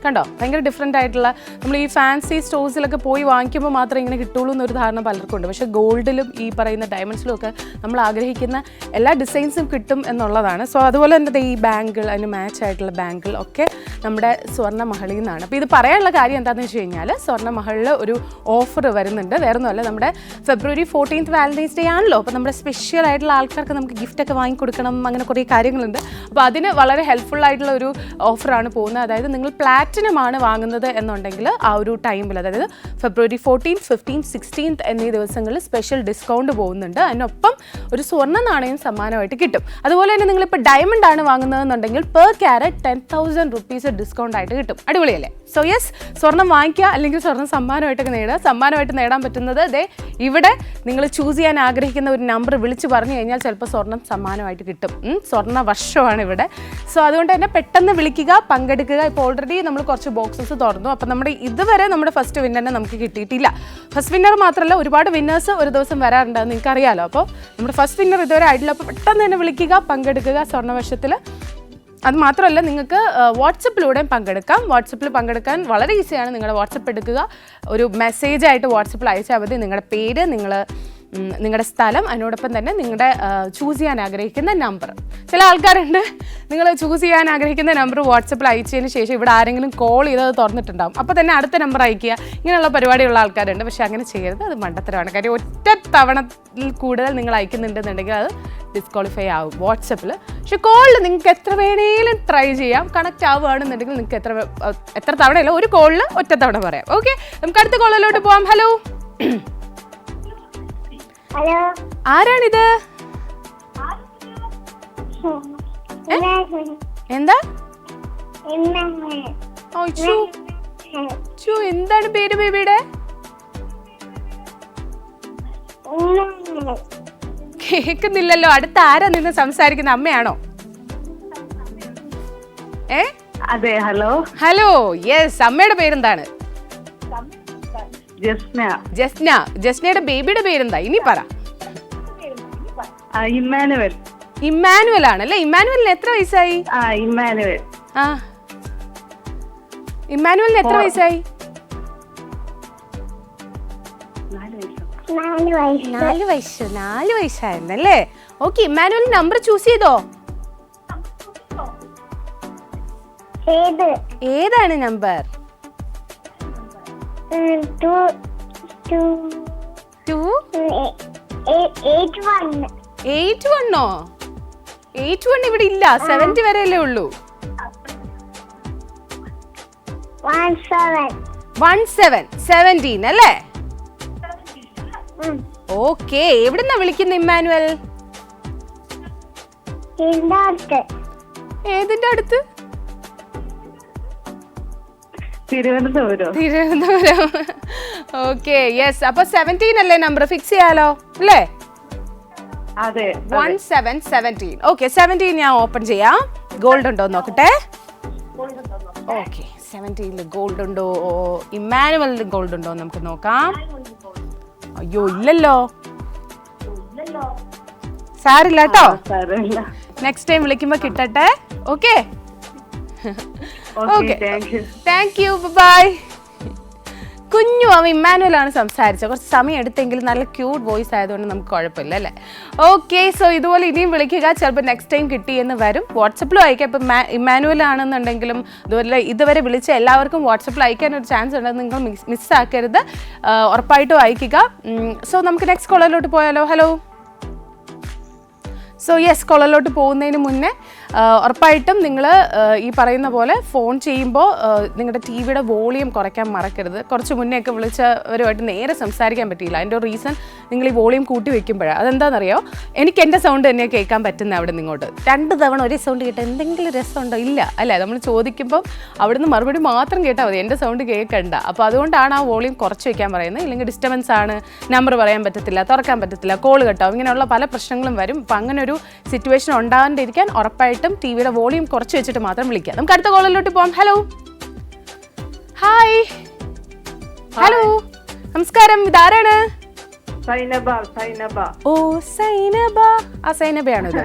കണ്ടോ, ഭയങ്കര ഡിഫറെൻ്റ് ആയിട്ടുള്ള, നമ്മൾ ഈ ഫാൻസി സ്റ്റോഴ്സിലൊക്കെ പോയി വാങ്ങിക്കുമ്പോൾ മാത്രമേ ഇങ്ങനെ കിട്ടുള്ളൂ എന്നൊരു ധാരണ പലർക്കും ഉണ്ട്. പക്ഷേ ഗോൾഡിലും ഈ പറയുന്ന ഡയമണ്ട്സിലും ഒക്കെ നമ്മൾ ആഗ്രഹിക്കുന്ന എല്ലാ ഡിസൈൻസും കിട്ടും എന്നുള്ളതാണ്. സോ അതുപോലെ തന്നെ ഈ ബാങ്കിൾ, അതിന് മാച്ച് ആയിട്ടുള്ള ബാങ്കിൾ ഒക്കെ നമ്മുടെ സ്വർണ്ണ മഹളിൽ നിന്നാണ്. അപ്പോൾ ഇത് പറയാനുള്ള കാര്യം എന്താണെന്ന് വെച്ച് കഴിഞ്ഞാൽ സ്വർണ്ണ മഹളിൽ ഒരു ഓഫർ വരുന്നുണ്ട്. വേറെ ഒന്നുമല്ല, നമ്മുടെ February 14th വാലന്റൈൻസ് ഡേ ആണല്ലോ. അപ്പോൾ നമ്മുടെ സ്പെഷ്യൽ ആയിട്ടുള്ള ആൾക്കാർക്ക് നമുക്ക് ഗിഫ്റ്റൊക്കെ വാങ്ങിക്കൊടുക്കണം, അങ്ങനെ കുറേ കാര്യങ്ങളുണ്ട്. അപ്പോൾ അതിന് വളരെ ഹെൽപ്ഫുൾ ആയിട്ടുള്ള ഒരു ഓഫറാണ് പോകുന്നത്. അതായത് നിങ്ങൾ പ്ലാറ്റിനമാണ് വാങ്ങുന്നത് എന്നുണ്ടെങ്കിൽ ആ ഒരു ടൈമിൽ, അതായത് February 14th, 15th, 16th എന്നീ ദിവസങ്ങളിൽ സ്പെഷ്യൽ ഡിസ്കൗണ്ട് പോകുന്നുണ്ട്. അതിനൊപ്പം ഒരു സ്വർണ്ണ നാണയം സമ്മാനമായിട്ട് കിട്ടും. അതുപോലെ തന്നെ നിങ്ങളിപ്പോൾ ഡയമണ്ട് ആണ് വാങ്ങുന്നതെന്നുണ്ടെങ്കിൽ പെർ ക്യാരറ്റ് 10,000 rupees ഡിസ്കൗണ്ട് ആയിട്ട് കിട്ടും. അടിപൊളിയല്ലേ? സോ യെസ്, സ്വർണ്ണം വാങ്ങിക്കുക, അല്ലെങ്കിൽ സ്വർണ്ണം സമ്മാനമായിട്ടൊക്കെ നേടുക. സമ്മാനമായിട്ട് നേടാൻ പറ്റുന്നത് ഇവിടെ നിങ്ങൾ ചൂസ് ചെയ്യാൻ ആഗ്രഹിക്കുന്ന ഒരു നമ്പർ വിളിച്ച് പറഞ്ഞു കഴിഞ്ഞാൽ ചിലപ്പോൾ സ്വർണ്ണം സമ്മാനമായിട്ട് കിട്ടും. സ്വർണ്ണ വർഷമാണ് ഇവിടെ. സോ അതുകൊണ്ട് തന്നെ പെട്ടെന്ന് വിളിക്കുക, പങ്കെടുക്കുക. ഇപ്പോൾ ഓൾറെഡി നമ്മൾ കുറച്ച് ബോക്സസ് തുറന്നു. അപ്പം ഇതുവരെ നമ്മുടെ ഫസ്റ്റ് വിന്നറിനെ നമുക്ക് കിട്ടിയിട്ടില്ല. ഫസ്റ്റ് വിന്നർ മാത്രമല്ല, ഒരുപാട് വിന്നേഴ്സ് ഒരു ദിവസം വരാറുണ്ടെന്ന് നിങ്ങൾക്ക് അറിയാമല്ലോ. അപ്പോൾ നമ്മുടെ ഫസ്റ്റ് വിന്നർ ഇതുവരെ ആയിട്ടില്ല. അപ്പോൾ പെട്ടെന്ന് തന്നെ വിളിക്കുക, പങ്കെടുക്കുക സ്വർണ്ണവർഷത്തിൽ. അത് മാത്രമല്ല, നിങ്ങൾക്ക് വാട്സപ്പിലൂടെയും പങ്കെടുക്കാം. വാട്സപ്പിൽ പങ്കെടുക്കാൻ വളരെ ഈസിയാണ്. നിങ്ങളുടെ വാട്സപ്പ് എടുക്കുക, ഒരു മെസ്സേജായിട്ട് വാട്സപ്പിൽ അയച്ചാൽ മതി. നിങ്ങളുടെ പേര്, നിങ്ങളുടെ സ്ഥലം, അതിനോടൊപ്പം തന്നെ നിങ്ങളുടെ ചൂസ് ചെയ്യാൻ ആഗ്രഹിക്കുന്ന നമ്പർ. ചില ആൾക്കാരുണ്ട്, നിങ്ങൾ ചൂസ് ചെയ്യാൻ ആഗ്രഹിക്കുന്ന നമ്പർ വാട്സപ്പിൽ അയച്ചതിന് ശേഷം ഇവിടെ ആരെങ്കിലും കോൾ ചെയ്തത് തുറന്നിട്ടുണ്ടാകും, അപ്പോൾ തന്നെ അടുത്ത നമ്പർ അയക്കുക. ഇങ്ങനെയുള്ള പരിപാടിയുള്ള ആൾക്കാരുണ്ട്. പക്ഷേ അങ്ങനെ ചെയ്യരുത്, അത് മണ്ടത്തരമാണ്. കാര്യം ഒറ്റ തവണയിൽ കൂടുതൽ നിങ്ങൾ അയക്കുന്നുണ്ടെന്നുണ്ടെങ്കിൽ അത് ഡിസ്ക്വാളിഫൈ ആവും വാട്സപ്പിൽ. പക്ഷെ കോളിൽ നിങ്ങൾക്ക് എത്ര വേണേലും ട്രൈ ചെയ്യാം. കണക്റ്റ് ആവുകയാണെന്നുണ്ടെങ്കിൽ നിങ്ങൾക്ക് എത്ര തവണയല്ല, ഒരു കോളിൽ ഒറ്റ തവണ പറയാം. ഓക്കെ, നമുക്ക് അടുത്ത കോളിലോട്ട് പോവാം. ഹലോ, ഹലോ, ആരാണിത്? എന്താ? എന്താണ് പേര് ബേബിയുടെ? കേൾക്കുന്നില്ലല്ലോ. അടുത്ത ആരാ നിന്ന് സംസാരിക്കുന്ന? അമ്മയാണോ? അതെ. ഹലോ. Hello, yes. അമ്മയുടെ പേരെന്താണ്? ജസ്ന. ജസ്ന. ജസ്നയുടെ ബേബിയുടെ പേരെന്താ? ഇനി പറ. ഇമ്മാനുവൽ. ഇമ്മാനുവൽ ആണല്ലേ? ഇമ്മാനുവലിന് എത്ര വയസ്സായി? ഇമ്മാനുവൽ. ഇമ്മാനുവലിന് എത്ര വയസ്സായി? 4 വയസ്സായിരുന്നല്ലേ? ഓക്കെ, ഇമ്മാനുവൽ നമ്പർ ചൂസ് ചെയ്തോ? ഏതാണ് നമ്പർ? 81. 81 ഇവിടെ ഇല്ല. 70 വരെയല്ലേ ഉള്ളൂ. 17 അല്ലേ? ഓക്കെ, എവിടുന്നാ വിളിക്കുന്ന ഇമ്മാനുവൽ? ഏതിന്റെ അടുത്ത്? തിരുവനന്തപുരം. Okay, yes. അപ്പൊ 17 അല്ലേ നമ്പർ? ഫിക്സ് ചെയ്യാലോ അല്ലേ? അതെ. 17. ഓക്കെ, 17 ഞാൻ ഓപ്പൺ ചെയ്യാം. ഗോൾഡ് ഉണ്ടോ നോക്കട്ടെ. ഓക്കെ, 17 ഗോൾഡ് ഉണ്ടോ? ഇമ്മാനുവലിന് ഗോൾഡ് ഉണ്ടോ നമുക്ക് നോക്കാം. അയ്യോ, ഇല്ലല്ലോ. സാരില്ല കേട്ടോ, നെക്സ്റ്റ് ടൈം വിളിക്കുമ്പോ കിട്ടട്ടെ. Okay, thank you, bye. കുഞ്ഞു അവൻ ഇമ്മാനുവലാണ് സംസാരിച്ചത്. കുറച്ച് സമയം എടുത്തെങ്കിലും നല്ല ക്യൂട്ട് വോയിസ് ആയതുകൊണ്ട് നമുക്ക് കുഴപ്പമില്ല അല്ലേ? ഓക്കെ, സോ ഇതുപോലെ ഇനിയും വിളിക്കുക. ചിലപ്പോൾ നെക്സ്റ്റ് ടൈം കിട്ടിയെന്ന് വരും. വാട്സപ്പിലും അയക്കാം. ഇപ്പം ഇമ്മാനുവൽ ആണെന്നുണ്ടെങ്കിലും അതുപോലെ ഇതുവരെ വിളിച്ച എല്ലാവർക്കും വാട്സപ്പിൽ അയക്കാൻ ഒരു ചാൻസ് ഉണ്ട്. നിങ്ങൾ മിസ്സാക്കരുത്, ഉറപ്പായിട്ടും അയക്കുക. സോ നമുക്ക് നെക്സ്റ്റ് കോളറിലോട്ട് പോയാലോ? ഹലോ. സോ യെസ്, കോളറിലോട്ട് പോകുന്നതിന് മുന്നേ ഉറപ്പായിട്ടും നിങ്ങൾ ഈ പറയുന്ന പോലെ ഫോൺ ചെയ്യുമ്പോൾ നിങ്ങളുടെ ടി വിയുടെ വോളിയം കുറയ്ക്കാൻ മറക്കരുത്. കുറച്ച് മുന്നേ ഒക്കെ വിളിച്ചവരുമായിട്ട് നേരെ സംസാരിക്കാൻ പറ്റിയില്ല. അതിൻ്റെ ഒരു റീസൺ നിങ്ങൾ ഈ വോളിയം കൂട്ടി വെക്കുമ്പോഴാണ്. അതെന്താണെന്നറിയോ? എനിക്ക് എൻ്റെ സൗണ്ട് തന്നെ കേൾക്കാൻ പറ്റുന്നത് അവിടെ നിങ്ങോട്ട്. 2 തവണ ഒരേ സൗണ്ട് കേട്ടാൽ എന്തെങ്കിലും രസമുണ്ടോ? ഇല്ല അല്ലേ? നമ്മൾ ചോദിക്കുമ്പം അവിടുന്ന് മറുപടി മാത്രം കേട്ടാൽ മതി, എൻ്റെ സൗണ്ട് കേൾക്കണ്ട. അപ്പോൾ അതുകൊണ്ടാണ് ആ വോളിയം കുറച്ച് വെക്കാൻ പറയുന്നത്. ഇല്ലെങ്കിൽ ഡിസ്റ്റർബൻസ് ആണ്, നമ്പർ പറയാൻ പറ്റത്തില്ല, തുറക്കാൻ പറ്റത്തില്ല, കോൾ കട്ടാവും, ഇങ്ങനെയുള്ള പല പ്രശ്നങ്ങളും വരും. അപ്പം അങ്ങനെ ഒരു സിറ്റുവേഷൻ ഉണ്ടാകാണ്ടിരിക്കാൻ ഉറപ്പായിട്ടും ടി വിയുടെ വോളിയം കുറച്ച് വെച്ചിട്ട് മാത്രം വിളിക്കാം. നമുക്ക് അടുത്ത കോളിലോട്ട് പോകാം. Hello, hi. ഹലോ നമസ്കാരം, ഇതാരാണ്? സൈനബ. ഓ സൈനബ. ആ സൈനബയാണോ ഇത്?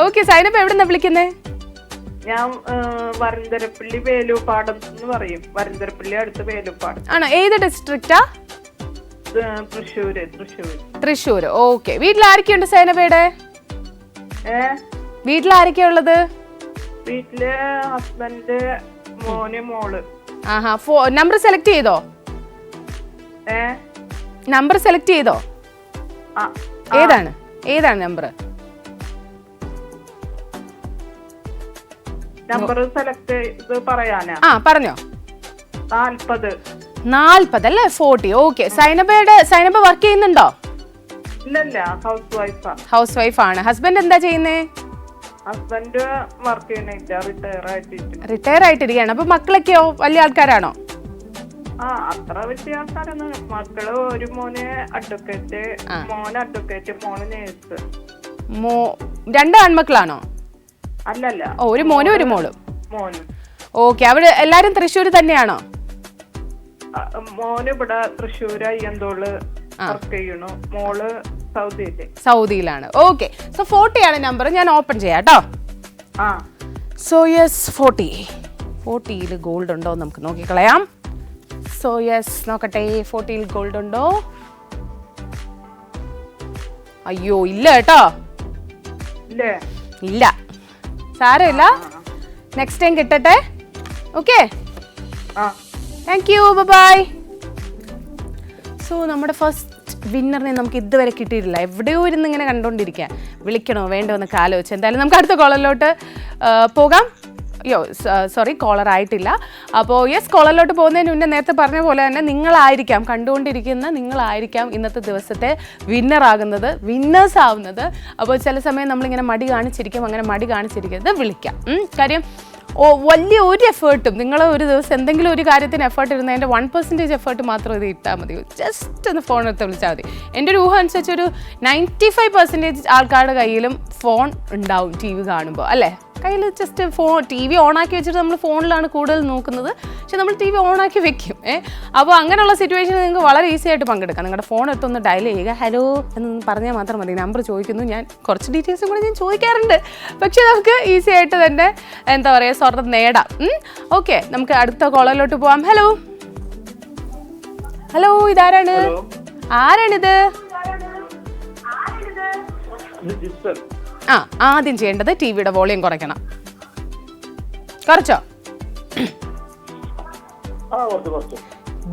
ഓക്കെ, സൈനബ എവിടെന്നാ വിളിക്കുന്നേ? ഞാൻ വരന്തരപ്പള്ളി വേലൂപ്പാടം എന്ന് പറയും. വരന്തരപ്പള്ളി അടുത്ത് വേലൂപ്പാടം. ആണോ? ഏത് ഡിസ്ട്രിക്റ്റാ? തൃശ്ശൂർ. ഓക്കെ. വീട്ടിൽ ആരൊക്കെയുണ്ട് സൈനബയുടെ? വീട്ടിൽ ആരൊക്കെയാ ഉള്ളത്? വീട്ടില് ഹസ്ബൻഡ്, മോന്, മോള്. ആഹാ. നമ്പർ സെലക്ട് ചെയ്തോ? നമ്പർ സെലക്ട് ചെയ്തോ? ഏതാണ് നമ്പർ? നമ്പർ സെലക്ട് ചെയ്ത് പറയാനാ? പറഞ്ഞോ. 40 അല്ലേ? 40. ഓക്കെ. സൈനബ വർക്ക് ചെയ്യുന്നുണ്ടോ? ഇല്ലല്ല, ഹൗസ് വൈഫ് ആണ്. ഹസ്ബൻഡ് എന്താ ചെയ്യുന്നേ? ഹസ്ബൻഡ് വർക്ക് ചെയ്യുന്നില്ല, റിട്ടയർ ആയിട്ടിരിക്കുകയാണ്. അപ്പൊ മക്കളൊക്കെയോ വലിയ ആൾക്കാരാണോ? അത്ര വലിയ ആൾക്കാരൊന്നും. മക്കള് ഒരു മോന് അഡ്വക്കേറ്റ്, മോന് അഡ്വക്കേറ്റ്, മോള് നേഴ്സ്. 2 ആൺമക്കളാണോ? അല്ലല്ല, ഒരു മോനും ഒരു മോളും. മോന്. ഓക്കെ. അവിടെ എല്ലാരും തൃശ്ശൂർ തന്നെയാണോ? മോന് ഇവിടെ തൃശ്ശൂര് അയ്യന്തോള് വർക്ക് ചെയ്യണു. മോള് സൗദിയിലാണ്. ഓക്കെ. സോ 40 ആണ് നമ്പർ. ഞാൻ ഓപ്പൺ ചെയ്യാം കേട്ടോ. സോ യെസ് 40യിൽ ഗോൾഡ് ഉണ്ടോ നമുക്ക് നോക്കിക്കളയാം. സോ യെസ് നോക്കട്ടെ, 40യിൽ ഗോൾഡ് ഉണ്ടോ? അയ്യോ ഇല്ല കേട്ടോ. ഇല്ല, സാരമില്ല, നെക്സ്റ്റ് ടൈം കിട്ടട്ടെ. Okay, thank you, bye. So നമ്മുടെ ഫസ്റ്റ് വിന്നറിനെ നമുക്ക് ഇതുവരെ കിട്ടിയിട്ടില്ല. എവിടെയോ ഇരുന്ന് ഇങ്ങനെ കണ്ടുകൊണ്ടിരിക്കുക. വിളിക്കണോ വേണ്ടോ എന്നൊക്കെ ആലോചിച്ച് എന്തായാലും നമുക്ക് അടുത്ത കോളറിലോട്ട് പോകാം. സോറി, കോളർ ആയിട്ടില്ല. അപ്പോൾ യെസ്, കോളറിലോട്ട് പോകുന്നതിന് മുന്നേ നേരത്തെ പറഞ്ഞ പോലെ തന്നെ നിങ്ങളായിരിക്കാം ഇന്നത്തെ ദിവസത്തെ വിന്നേഴ്സ് ആവുന്നത്. അപ്പോൾ ചില സമയം നമ്മളിങ്ങനെ മടി കാണിച്ചിരിക്കും. അങ്ങനെ മടി കാണിച്ചിരിക്കുന്നത് വിളിക്കാം. കാര്യം വലിയ ഒരു എഫേർട്ടും, നിങ്ങൾ ഒരു ദിവസം എന്തെങ്കിലും ഒരു കാര്യത്തിന് എഫേർട്ട് ഇടുന്നതിൻ്റെ 1% എഫേർട്ട് മാത്രം ഇത് ഇട്ടാൽ മതി. ജസ്റ്റ് ഒന്ന് ഫോൺ എടുത്ത് വിളിച്ചാൽ മതി. എൻ്റെ ഒരു ഊഹം അനുസരിച്ച് ഒരു 95% ആൾക്കാരുടെ കയ്യിലും ഫോൺ ഉണ്ടാവും ടി വി കാണുമ്പോൾ, അല്ലേ? കയ്യിൽ ജസ്റ്റ് ടി വി ഓണാക്കി വെച്ചിട്ട് നമ്മൾ ഫോണിലാണ് കൂടുതൽ നോക്കുന്നത്. പക്ഷെ നമ്മൾ ടി വി ഓണാക്കി വെക്കും. അപ്പോൾ അങ്ങനെയുള്ള സിറ്റുവേഷനിൽ നിങ്ങൾക്ക് വളരെ ഈസി ആയിട്ട് പങ്കെടുക്കാം. നിങ്ങളുടെ ഫോൺ എടുത്തൊന്ന് ഡയൽ ചെയ്യുക. ഹലോ എന്നൊന്ന് പറഞ്ഞാൽ മാത്രം മതി. നമ്പർ ചോദിക്കുന്നു, ഞാൻ കുറച്ച് ഡീറ്റെയിൽസും കൂടെ ഞാൻ ചോദിക്കാറുണ്ട്. പക്ഷെ നമുക്ക് ഈസി ആയിട്ട് തന്നെ എന്താ പറയുക, സ്വർണ്ണം നേടാം. ഓക്കെ, നമുക്ക് അടുത്ത കോളറിലോട്ട് പോവാം. ഹലോ, ഇതാരാണ്? ആരാണിത്? ആദ്യം ചെയ്യേണ്ടത് ടിവിയുടെ വോളിയം കുറയ്ക്കണം. കുറച്ചോ?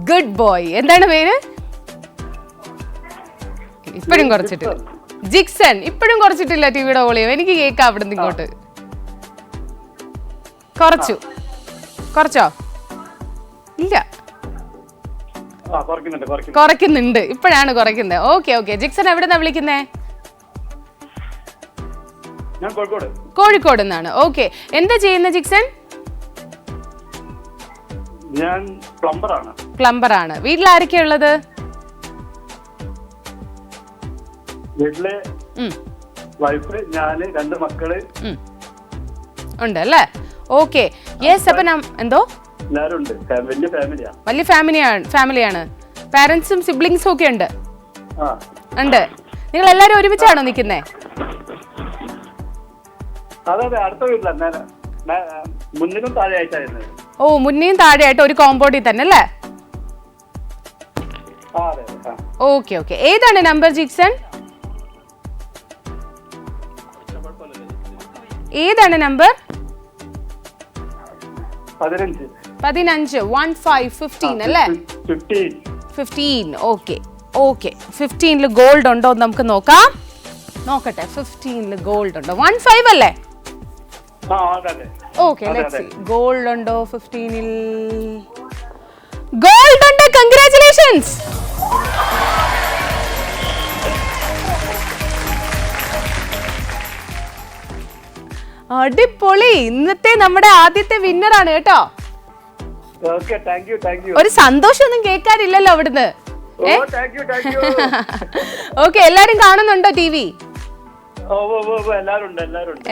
Good boy. എന്താണ് പേര്? ഇപ്പോഴും കുറച്ചിട്ടില്ല. ജിക്സൺ. ഇപ്പോഴും കുറച്ചിട്ടില്ല ടിവിയുടെ വോളിയം. എനിക്ക് കേൾക്കാം അവിടെ നിന്ന് ഇങ്ങോട്ട്. കുറച്ചോ? ഇല്ല, കുറയ്ക്കുന്നുണ്ട്. ഇപ്പോഴാണ് കുറയ്ക്കുന്നത്. ഓക്കെ. ജിക്സൺ എവിടെന്നാ വിളിക്കുന്നേ? കോഴിക്കോട് നിന്നാണ്. ഓക്കെ. എന്താ ചെയ്യുന്ന ജിക്സൺ? ഞാൻ പ്ലംബർ ആണ്. വീട്ടിൽ ആരൊക്കെയാ ഉള്ളത്? വീട്ടില് വൈഫ്, ഞാന്, 2 മക്കള് ഉണ്ട് അല്ലേ? ഓക്കെ. യെസ്. അപ്പൊ എന്തോ വലിയ ഫാമിലിയാണ്. പാരന്റ്സും സിബ്ലിങ്സും ഒക്കെ ഉണ്ട്. നിങ്ങൾ എല്ലാരും ഒരുമിച്ചാണോ നിൽക്കുന്നേ? അടുത്ത വീട്ടിലാണ്. മുന്നിലും താഴെയായിട്ടായിരുന്നു. മുന്നേയും താഴെയായിട്ട് ഒരു കോമ്പൗണ്ടിൽ തന്നെ അല്ലേ? ഓക്കെ. ഏതാണ് നമ്പർ ജിക്സൺ? ഏതാണ് നമ്പർ? 15. 15 അല്ലേ? 15. ഓക്കെ. 15ൽ ഗോൾഡ് ഉണ്ടോ നമുക്ക് നോക്കാം. നോക്കട്ടെ, 15ൽ ഗോൾഡ് ഉണ്ടോ? 15 അല്ലേ? Okay, let's see. ഗോൾഡ് ഉണ്ടോ 15ൽ? ഗോൾഡ് ഉണ്ട്. കൺഗ്രാറ്റുലേഷൻസ്. അടിപൊളി. ഇന്നത്തെ നമ്മുടെ ആദ്യത്തെ വിന്നർ ആണ് കേട്ടോ. ഒരു സന്തോഷമൊന്നും കേൾക്കാനില്ലല്ലോ അവിടുന്ന്. ഓക്കെ, എല്ലാരും കാണുന്നുണ്ടോ ടി വി?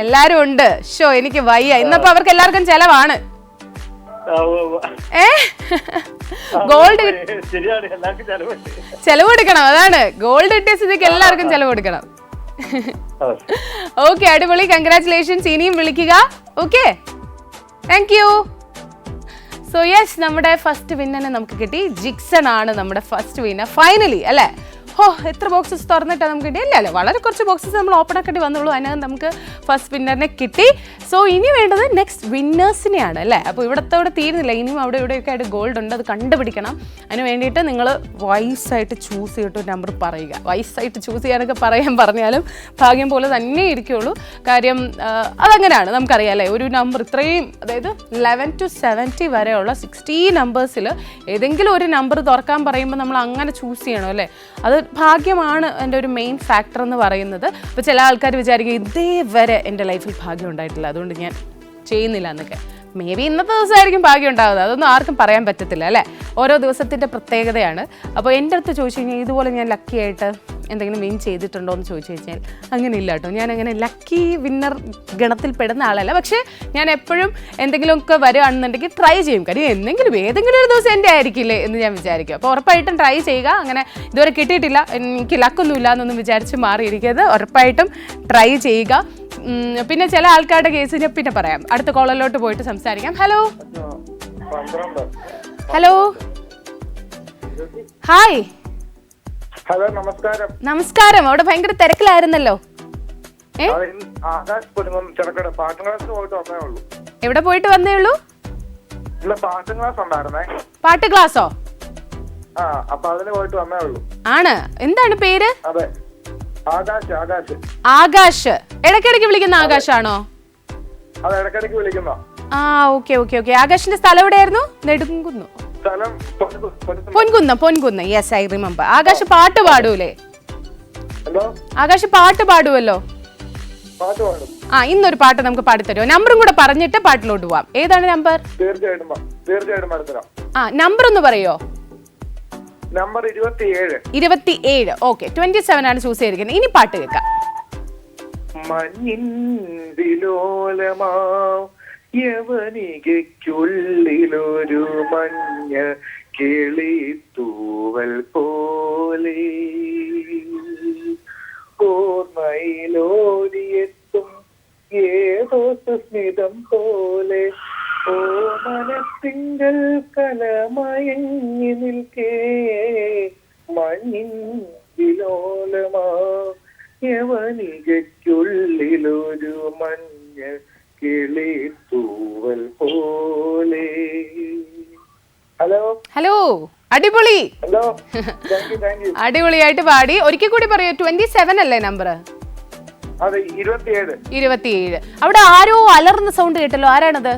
എല്ലാരും ഉണ്ട്. ഷോ, എനിക്ക് വയ്യ. ഇന്നപ്പോ അവർക്ക് എല്ലാവർക്കും ചെലവാണ്. ഏ ഗോൾഡ് ശരിയാണ്, എല്ലാവർക്കും ചെലവുണ്ട്. ചെലവ് കൊടുക്കണം, അതാണ് ഗോൾഡ് കിട്ടിയ സ്ഥിതിക്ക് എല്ലാവർക്കും ചെലവ് കൊടുക്കണം. ഓക്കെ, അടിപൊളി, കൺഗ്രാറ്റുലേഷൻസ്. ഇനിയും വിളിക്കുക. Okay, thank U. So yes, നമ്മുടെ ഫസ്റ്റ് വിന്നറിനെ നമുക്ക് കിട്ടി. ജിക്സൺ ആണ് നമ്മുടെ ഫസ്റ്റ് വിന്നർ ഫൈനലി, അല്ലേ? ഓ, എത്ര ബോക്സസ് തുറന്നിട്ടാണ് നമുക്ക് കിട്ടി? ഇല്ല, വളരെ കുറച്ച് ബോക്സസ് നമ്മൾ ഓപ്പൺ ആക്കിയിട്ട് വന്നുള്ളൂ. അതിനകത്ത് നമുക്ക് ഫസ്റ്റ് വിന്നറിനെ കിട്ടി. സോ ഇനി വേണ്ടത് നെക്സ്റ്റ് വിന്നേഴ്സിനെയാണ്, അല്ലേ? അപ്പോൾ ഇവിടത്തോടെ തീരുന്നില്ല, ഇനിയും അവിടെ ഇവിടെയൊക്കെ ആയിട്ട് ഗോൾഡ് ഉണ്ട്, അത് കണ്ടുപിടിക്കണം. അതിന് വേണ്ടിയിട്ട് നിങ്ങൾ വൈസായിട്ട് ചൂസ് ചെയ്തിട്ട് നമ്പർ പറയുക. വൈസായിട്ട് ചൂസ് ചെയ്യാനൊക്കെ പറഞ്ഞാലും ഭാഗ്യം പോലെ തന്നെ ഇരിക്കുള്ളൂ. കാര്യം അതങ്ങനെയാണ്, നമുക്കറിയാം, അല്ലേ? ഒരു നമ്പർ ഇത്രയും, അതായത് 11 to 70 വരെയുള്ള 60 നമ്പേഴ്സിൽ ഏതെങ്കിലും ഒരു നമ്പർ തുറക്കാൻ പറയുമ്പോൾ നമ്മൾ അങ്ങനെ ചൂസ് ചെയ്യണം, അല്ലേ? അത് ഭാഗ്യമാണ് എൻ്റെ ഒരു മെയിൻ ഫാക്ടർ എന്ന് പറയുന്നത്. അപ്പോൾ ചില ആൾക്കാർ വിചാരിക്കും ഇതേവരെ എൻ്റെ ലൈഫിൽ ഭാഗ്യം ഉണ്ടായിട്ടില്ല, അതുകൊണ്ട് ഞാൻ ചെയ്യുന്നില്ല എന്നൊക്കെ. മേ ബി ഇന്നത്തെ ദിവസമായിരിക്കും ഭാഗ്യം ഉണ്ടാകുന്നത്, അതൊന്നും ആർക്കും പറയാൻ പറ്റത്തില്ല, അല്ലേ? ഓരോ ദിവസത്തിൻ്റെ പ്രത്യേകതയാണ്. അപ്പോൾ എൻ്റെ അടുത്ത് ചോദിച്ചു കഴിഞ്ഞാൽ ഇതുപോലെ ഞാൻ ലക്കി ആയിട്ട് എന്തെങ്കിലും വിൻ ചെയ്തിട്ടുണ്ടോ എന്ന് ചോദിച്ചു കഴിഞ്ഞാൽ അങ്ങനെ ഇല്ല കേട്ടോ. ഞാൻ അങ്ങനെ ലക്കി വിന്നർ ഗണത്തിൽ പെടുന്ന ആളല്ല. പക്ഷേ ഞാൻ എപ്പോഴും എന്തെങ്കിലുമൊക്കെ വരികയാണെന്നുണ്ടെങ്കിൽ ട്രൈ ചെയ്യും. കാര്യം ഏതെങ്കിലും ഒരു ദിവസം എൻ്റെ ആയിരിക്കില്ലേ എന്ന് ഞാൻ വിചാരിക്കും. അപ്പോൾ ഉറപ്പായിട്ടും ട്രൈ ചെയ്യുക. അങ്ങനെ ഇതുവരെ കിട്ടിയിട്ടില്ല, എനിക്ക് ലക്കൊന്നും ഇല്ല എന്നൊന്നും വിചാരിച്ച് മാറിയിരിക്കരുത്. ഉറപ്പായിട്ടും ട്രൈ ചെയ്യുക. പിന്നെ ചില ആൾക്കാരുടെ കേസ് ഞാൻ പിന്നെ പറയാം. അടുത്ത കോളിലോട്ട് പോയിട്ട് സംസാരിക്കാം. Hello hello, hi. ഹലോ, നമസ്കാരം. നമസ്കാരം. അവിടെ ഭയങ്കര തിരക്കിലായിരുന്നല്ലോ. ആകാശ് ചെറുക്കട പാട്ടും ക്ലാസ് പോയിട്ട് വന്നേ ഉള്ളൂ. എവിടെ പോയിട്ട് വന്നേ ഉള്ളൂ? ഇല്ല, പാട്ടും ക്ലാസ് ഉണ്ടായിരുന്നേ. പാട്ട് ക്ലാസ്സോ? ആ, അപ്പൊ അതിന് പോയിട്ട് വന്നേ ഉള്ളൂ. ആണ്. എന്താണ് പേര്? അതെ, ആകാശ്. ആകാശ്. ആകാശ്. ഇടയ്ക്കിടയ്ക്ക് വിളിക്കുന്ന ആകാശാണോ? അത് ഇടയ്ക്കിടയ്ക്ക് വിളിക്കുന്ന. ആ, ഓക്കെ ഓക്കെ ഓക്കെ. ആകാശിന്റെ സ്ഥലം എവിടെയായിരുന്നു? നെടുങ്കുന്നു. സ്ഥലം Ponkunnam. Yes, I remember. Akash പാട്ട് പാടൂലേ? എന്തോ? ആകാശ് പാട്ട് പാടുമല്ലോ. പാട്ട് പാടും. ആ, ഇന്നൊരു പാട്ട് നമുക്ക് പാടിത്തരുമോ? നമ്പറും കൂടെ പറഞ്ഞിട്ട് പാട്ടിലോട്ട് പോവാം. ഏതാണ് നമ്പർ? തീർച്ചയായിട്ടും അടുത്തരാം. ആ, നമ്പർ ഒന്ന് പറയോ? നമ്പർ 27. 27. ഓക്കെ, 27 ആണ് ചൂസ് ചെയ്തിരിക്കുന്നത്. ഇനി പാട്ട് കേൾക്കാം. മഞ്ഞിൻ വിലോലമാം യവനികയ്ക്കുള്ളിലൊരു മഞ്ഞ കിളിത്തൂവൽ പോലെ ഓർമ്മയിലോടിയെത്തും ഏതോ സ്മിതം പോലെ ഓ മനത്തിങ്കൾ കലമയങ്ങി നിൽക്കേ മഞ്ഞിൻ വിലോലമാ യവനികയ്ക്കുള്ളിലൊരു മഞ്ഞ കിളിത്തൂവൽ പോലെ. ഹലോ ഹലോ, അടിപൊളി. Hello, thank you. അടിപൊളിയായിട്ട് പാടി. ഒരിക്കൽ കൂടി പറയൂ. 27 അല്ലേ നമ്പർ? അതെ, 27. 27. അവിടെ ആരോ അലർന്ന സൗണ്ട് കേട്ടല്ലോ, ആരാണത്?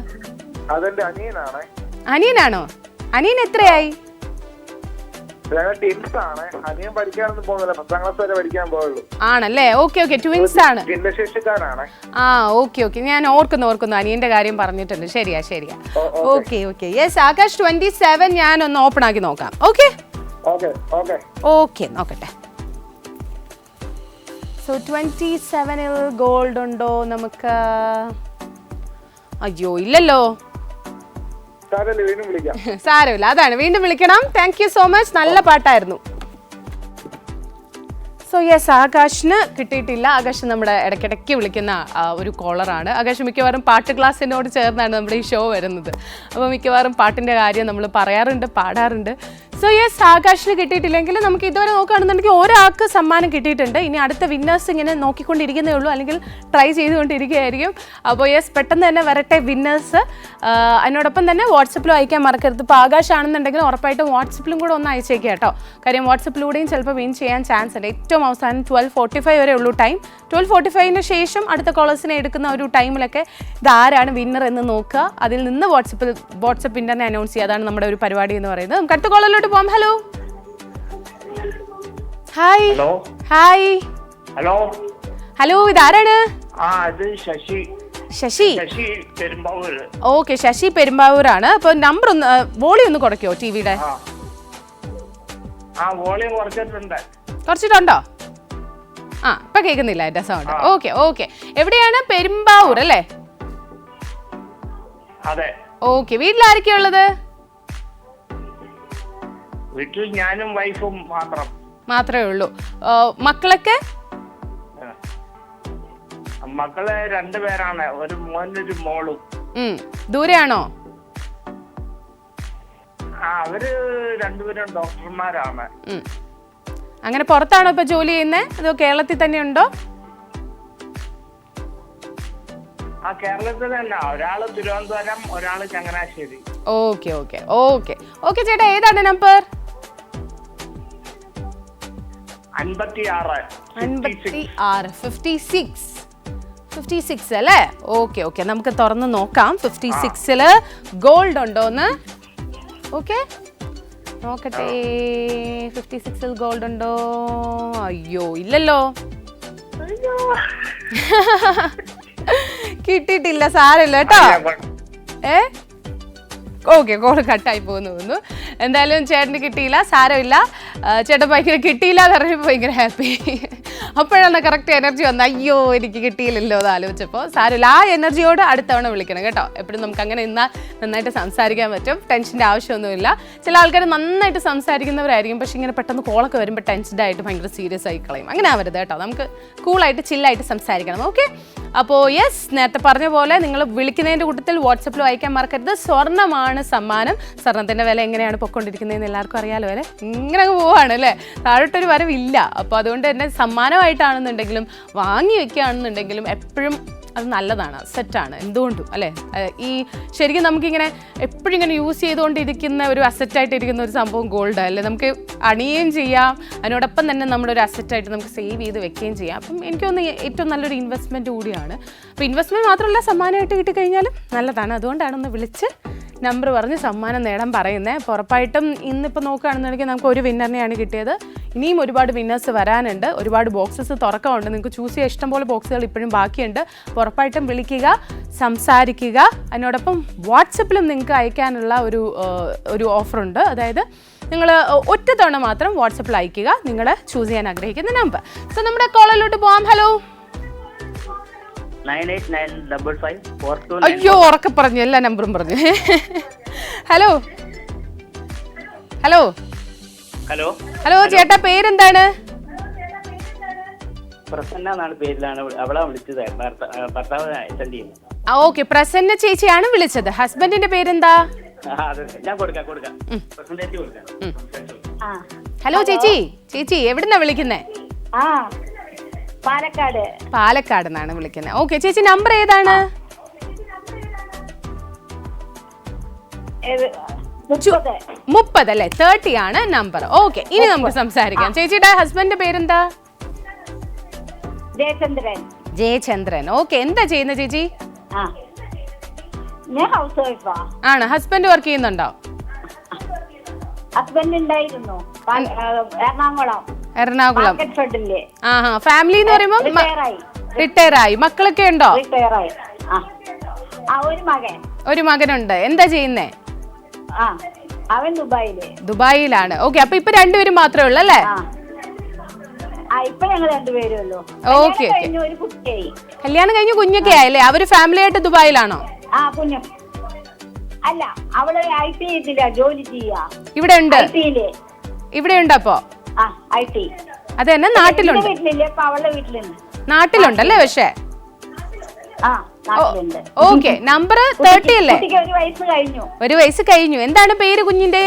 അതെന്റെ അനിയനാണ്. അനിയനാണോ? അനിയൻ എത്രയായി? ട്വിൻസ് ആണ്. അനിയൻ പഠിക്കാനൊന്നും പോകുന്നില്ല, 10ാം ക്ലാസ് വരെ പഠിക്കാൻ പോയുള്ളൂ. ആണല്ലേ? ഓക്കെ ഓക്കെ, ട്വിൻസ് ആണ്. ഭിന്നശേഷിക്കാരാണ്. ആ, ഓക്കെ ഓക്കെ, ഞാൻ ഓർക്കുന്നു അനിയന്റെ കാര്യം പറഞ്ഞിട്ടുണ്ട്. ശരിയാ. Okay okay. യെസ്, ആകാശ് 27 ഞാൻ ഒന്ന് ഓപ്പൺ ആക്കി നോക്കാം. ഓക്കെ നോക്കട്ടെ. സോ 27ൽ ഗോൾഡ് ഉണ്ടോ നമുക്ക്? അയ്യോ, ഇല്ലല്ലോ. സാരമില്ല, അതാണ്, വീണ്ടും വിളിക്കണം. Thank you so much. നല്ല പാട്ടായിരുന്നു. സോ യെസ്, ആകാശിന് കിട്ടിയിട്ടില്ല. ആകാശ് നമ്മുടെ ഇടയ്ക്കിടയ്ക്ക് വിളിക്കുന്ന ഒരു കോളറാണ്. ആകാശ് മിക്കവാറും പാട്ട് ക്ലാസ്സിനോട് ചേർന്നാണ് നമ്മുടെ ഈ ഷോ വരുന്നത്. അപ്പോൾ മിക്കവാറും പാട്ടിൻ്റെ കാര്യം നമ്മൾ പറയാറുണ്ട്, പാടാറുണ്ട്. സോ യെസ്, ആകാശിന് കിട്ടിയിട്ടില്ലെങ്കിൽ നമുക്ക് ഇതുവരെ നോക്കുകയാണെന്നുണ്ടെങ്കിൽ ഒരാൾക്ക് സമ്മാനം കിട്ടിയിട്ടുണ്ട്. ഇനി അടുത്ത വിന്നേഴ്സ് ഇങ്ങനെ നോക്കിക്കൊണ്ടിരിക്കുന്നേ ഉള്ളൂ, അല്ലെങ്കിൽ ട്രൈ ചെയ്തുകൊണ്ടിരിക്കുകയായിരിക്കും. അപ്പോൾ യെസ്, പെട്ടെന്ന് തന്നെ വരട്ടെ വിന്നേഴ്സ്. അതിനോടൊപ്പം തന്നെ വാട്സപ്പിലും അയക്കാൻ മറക്കരുത്. ഇപ്പോൾ ആകാശ് ആണെന്നുണ്ടെങ്കിൽ ഉറപ്പായിട്ടും വാട്സപ്പിലും കൂടെ ഒന്ന് അയച്ചേക്കുക കേട്ടോ. കാര്യം വാട്സപ്പിലൂടെയും ചിലപ്പോൾ വിൻ ചെയ്യാൻ ചാൻസ് ഉണ്ട്. ഏറ്റവും അവസാനം 12:45 വരെ ഉള്ളൂ ടൈം. 12:45 ശേഷം അടുത്ത കോളേഴ്സിനെ എടുക്കുന്ന ഒരു ടൈമിലൊക്കെ ഇതാരാണ് വിന്നർ എന്ന് നോക്കുക. അതിൽ നിന്ന് വാട്സപ്പിൽ തന്നെ അനൗൺസ് ചെയ്യുക. അതാണ് നമ്മുടെ ഒരു പരിപാടി എന്ന് പറയുന്നത്. നമുക്ക് അടുത്ത കോളറിലോട്ട് പോകാം. Hello hi. ഹലോ, ഇതാരാണ്? ശശി. ഓക്കെ, ശശി പെരുമ്പാവൂരാണ്. അപ്പൊ നമ്പർ ഒന്ന് വോളിയം ഒന്ന് കുറയ്ക്കോ ടിവിയുടെ? കുറച്ചിട്ടുണ്ടോ? ആ, ഇപ്പൊ കേൾക്കുന്നില്ല എന്റെ സൗണ്ട്. ഓക്കെ. എവിടെയാണ്? പെരുമ്പാവൂർ അല്ലേ? ഓക്കെ, വീട്ടിൽ ആരൊക്കെയാ ഉള്ളത്? വീട്ടിൽ ഞാനും വൈഫും മാത്രമേ ഉള്ളൂ. മക്കളൊക്കെ? മക്കള് 2 പേരാണ്, ഒരു മോനും ഒരു മോളും. ദൂരെയാണോ? അവര് 2 പേരും ഡോക്ടർമാരാണ്. അങ്ങനെ പുറത്താണോ ഇപ്പൊ ജോലി ചെയ്യുന്നത്, അതോ കേരളത്തിൽ തന്നെ ഉണ്ടോ? കേരളത്തിൽ തന്നെ. ഒരാള് തിരുവനന്തപുരം, ഒരാള് Changanassery. Okay okay okay okay. ചേട്ടാ ഏതാണ് നമ്പർ? 56 അല്ലേ? ഓക്കെ ഓക്കെ, നമുക്ക് തുറന്ന് നോക്കാം 56-ല് ഗോൾഡ് ഉണ്ടോന്ന്. ഓക്കെ, നോക്കട്ടെ 56-ൽ ഗോൾഡ് ഉണ്ടോ. അയ്യോ ഇല്ലല്ലോ, കിട്ടിയിട്ടില്ല. സാരമില്ല കേട്ടോ. ഓക്കെ, കോൾ കട്ടായി പോകുന്നു. എന്തായാലും ചേട്ടന് കിട്ടിയില്ല, സാരമില്ല. ചേട്ടൻ ഭയങ്കര കിട്ടിയില്ല എന്ന് പറഞ്ഞപ്പോൾ ഭയങ്കര ഹാപ്പി. അപ്പോഴാണ് കറക്റ്റ് എനർജി വന്നത്. അയ്യോ എനിക്ക് കിട്ടിയില്ലല്ലോ എന്ന് ആലോചിച്ചപ്പോൾ. സാരമില്ല, ആ എനർജിയോട് അടുത്തവണ വിളിക്കണം കേട്ടോ. എപ്പോഴും നമുക്ക് അങ്ങനെ നിന്നാൽ നന്നായിട്ട് സംസാരിക്കാൻ പറ്റും. ടെൻഷൻ്റെ ആവശ്യമൊന്നുമില്ല. ചില ആൾക്കാർ നന്നായിട്ട് സംസാരിക്കുന്നവരായിരിക്കും, പക്ഷേ ഇങ്ങനെ പെട്ടെന്ന് കോളൊക്കെ വരുമ്പോൾ ടെൻഷൻഡ് ആയിട്ട് ഭയങ്കര സീരിയസ് ആയി കളയും. അങ്ങനെ ആവരുത് കേട്ടോ. നമുക്ക് കൂളായിട്ട് ചില്ലായിട്ട് സംസാരിക്കണം. ഓക്കെ, അപ്പോൾ യെസ്, നേരത്തെ പറഞ്ഞ പോലെ നിങ്ങൾ വിളിക്കുന്നതിൻ്റെ കൂട്ടത്തിൽ വാട്സപ്പിൽ അയക്കാൻ മറക്കരുത്. സ്വർണ്ണമാണ് സമ്മാനം. സ്വർണ്ണത്തിൻ്റെ വില എങ്ങനെയാണ് പൊയ്ക്കൊണ്ടിരിക്കുന്നതെന്ന് എല്ലാവർക്കും അറിയാലോ അല്ലേ. ഇങ്ങനെ പോവാണ് അല്ലേ, താഴോട്ടൊരു വരവില്ല. അപ്പോൾ അതുകൊണ്ട് തന്നെ സമ്മാനമായിട്ടാണെന്നുണ്ടെങ്കിലും വാങ്ങി വെക്കുകയാണെന്നുണ്ടെങ്കിലും എപ്പോഴും അത് നല്ലതാണ്, സെറ്റാണ്. എന്തുകൊണ്ടും അല്ലേ. ഈ ശരിക്കും നമുക്കിങ്ങനെ എപ്പോഴും ഇങ്ങനെ യൂസ് ചെയ്തുകൊണ്ടിരിക്കുന്ന ഒരു അസറ്റായിട്ട് ഇരിക്കുന്ന ഒരു സംഭവം ഗോൾഡ് അല്ലേ. നമുക്ക് അണിയുകയും ചെയ്യാം, അതിനോടൊപ്പം തന്നെ നമ്മുടെ ഒരു അസറ്റായിട്ട് നമുക്ക് സേവ് ചെയ്ത് വെക്കുകയും ചെയ്യാം. അപ്പം എനിക്ക് തോന്നുന്നു ഏറ്റവും നല്ലൊരു ഇൻവെസ്റ്റ്മെൻറ്റ് കൂടിയാണ്. അപ്പോൾ ഇൻവെസ്റ്റ്മെൻറ്റ് മാത്രമല്ല, സമ്മാനമായിട്ട് കിട്ടിക്കഴിഞ്ഞാലും നല്ലതാണ്. അതുകൊണ്ടാണ് ഒന്ന് വിളിച്ച് നമ്പർ പറഞ്ഞ് സമ്മാനം നേടാൻ പറയുന്നത്. അപ്പോൾ ഉറപ്പായിട്ടും ഇന്നിപ്പോൾ നോക്കുകയാണെന്നുണ്ടെങ്കിൽ നമുക്ക് ഒരു വിന്നറിനെയാണ് കിട്ടിയത്. ഇനിയും ഒരുപാട് വിന്നേഴ്സ് വരാനുണ്ട്, ഒരുപാട് ബോക്സസ് തുറക്കാനുണ്ട്. നിങ്ങൾക്ക് ചൂസ് ചെയ്യാൻ ഇഷ്ടംപോലെ ബോക്സുകൾ ഇപ്പോഴും ബാക്കിയുണ്ട്. അപ്പോൾ ഉറപ്പായിട്ടും വിളിക്കുക, സംസാരിക്കുക. അതിനോടൊപ്പം വാട്സപ്പിലും നിങ്ങൾക്ക് അയക്കാനുള്ള ഒരു ഓഫറുണ്ട്. അതായത് നിങ്ങൾ ഒറ്റ തവണ മാത്രം വാട്സപ്പിൽ അയക്കുക നിങ്ങൾ ചൂസ് ചെയ്യാൻ ആഗ്രഹിക്കുന്ന നമ്പർ. സോ നമ്മുടെ കോളിലോട്ട് പോകാം. ഹലോ. 98955429. അയ്യോ ഉറക്കെ പറഞ്ഞു, എല്ലാ നമ്പറും പറഞ്ഞു. ഹലോ ഹലോ ഹലോ ഹലോ ചേട്ടാ, പേരെന്താണ്? പ്രസന്ന എന്നാണ് പേരിലാണ് അവളെ വിളിച്ചത്. ഭർത്താവ് അറ്റൻഡ് ചെയ്യുന്നു. ഓക്കെ, പ്രസന്ന ചേച്ചിയാണ് വിളിച്ചത്. ഹസ്ബൻഡിന്റെ പേരെന്താ? ഞാൻ കൊടുക്കാം. പ്രസന്റേറ്റ് കൊടുക്കാം. ഹലോ ചേച്ചി എവിടുന്നാ വിളിക്കുന്നേ? പാലക്കാട് നിന്നാണ് വിളിക്കുന്നത്. ഓക്കെ ചേച്ചി, നമ്പർ ഏതാണ്? 30 അല്ലേ? 30 ആണ് നമ്പർ. ഓക്കെ, ഇനി നമുക്ക് സംസാരിക്കാം. ചേച്ചിയുടെ ഹസ്ബൻഡിന്റെ പേരെന്താ? ജയചന്ദ്രൻ. ഓക്കെ, എന്താ ചെയ്യുന്നത് ചേച്ചി? ആണ്. ഹസ്ബൻഡ് വർക്ക് ചെയ്യുന്നുണ്ടോ? ഹസ്ബൻഡ് ഉണ്ടായിരുന്നു എറണാകുളം. ഫാമിലി എന്ന് പറയുമ്പോൾ റിട്ടയർ ആയി. മക്കളൊക്കെ ഉണ്ടോ? ഒരു മകനുണ്ട്. എന്താ ചെയ്യുന്നേ? അവൻ ദുബായിലാണ്. ഓക്കെ, അപ്പൊ ഇപ്പൊ രണ്ടുപേരും മാത്രമേ ഉള്ളൂ അല്ലേ? ഇപ്പൊ ഞങ്ങൾ രണ്ടുപേരേ ഉള്ളൂ. ഓക്കെ, കല്യാണം കഴിഞ്ഞ് കുഞ്ഞൊക്കെ ആയല്ലേ? അവര് ഫാമിലി ആയിട്ട് ദുബായിലാണോ? അല്ല, അവള് IT ജോലി ചെയ്യാ. ഇവിടെ ഉണ്ട്. അപ്പൊ അത് തന്നെ നാട്ടിലുണ്ട്. നാട്ടിലുണ്ടല്ലേ? പക്ഷേ ഓക്കെ, നമ്പർ 30 അല്ലേ? ഒരു വയസ്സ് കഴിഞ്ഞു. എന്താണ് പേര് കുഞ്ഞിന്റെ?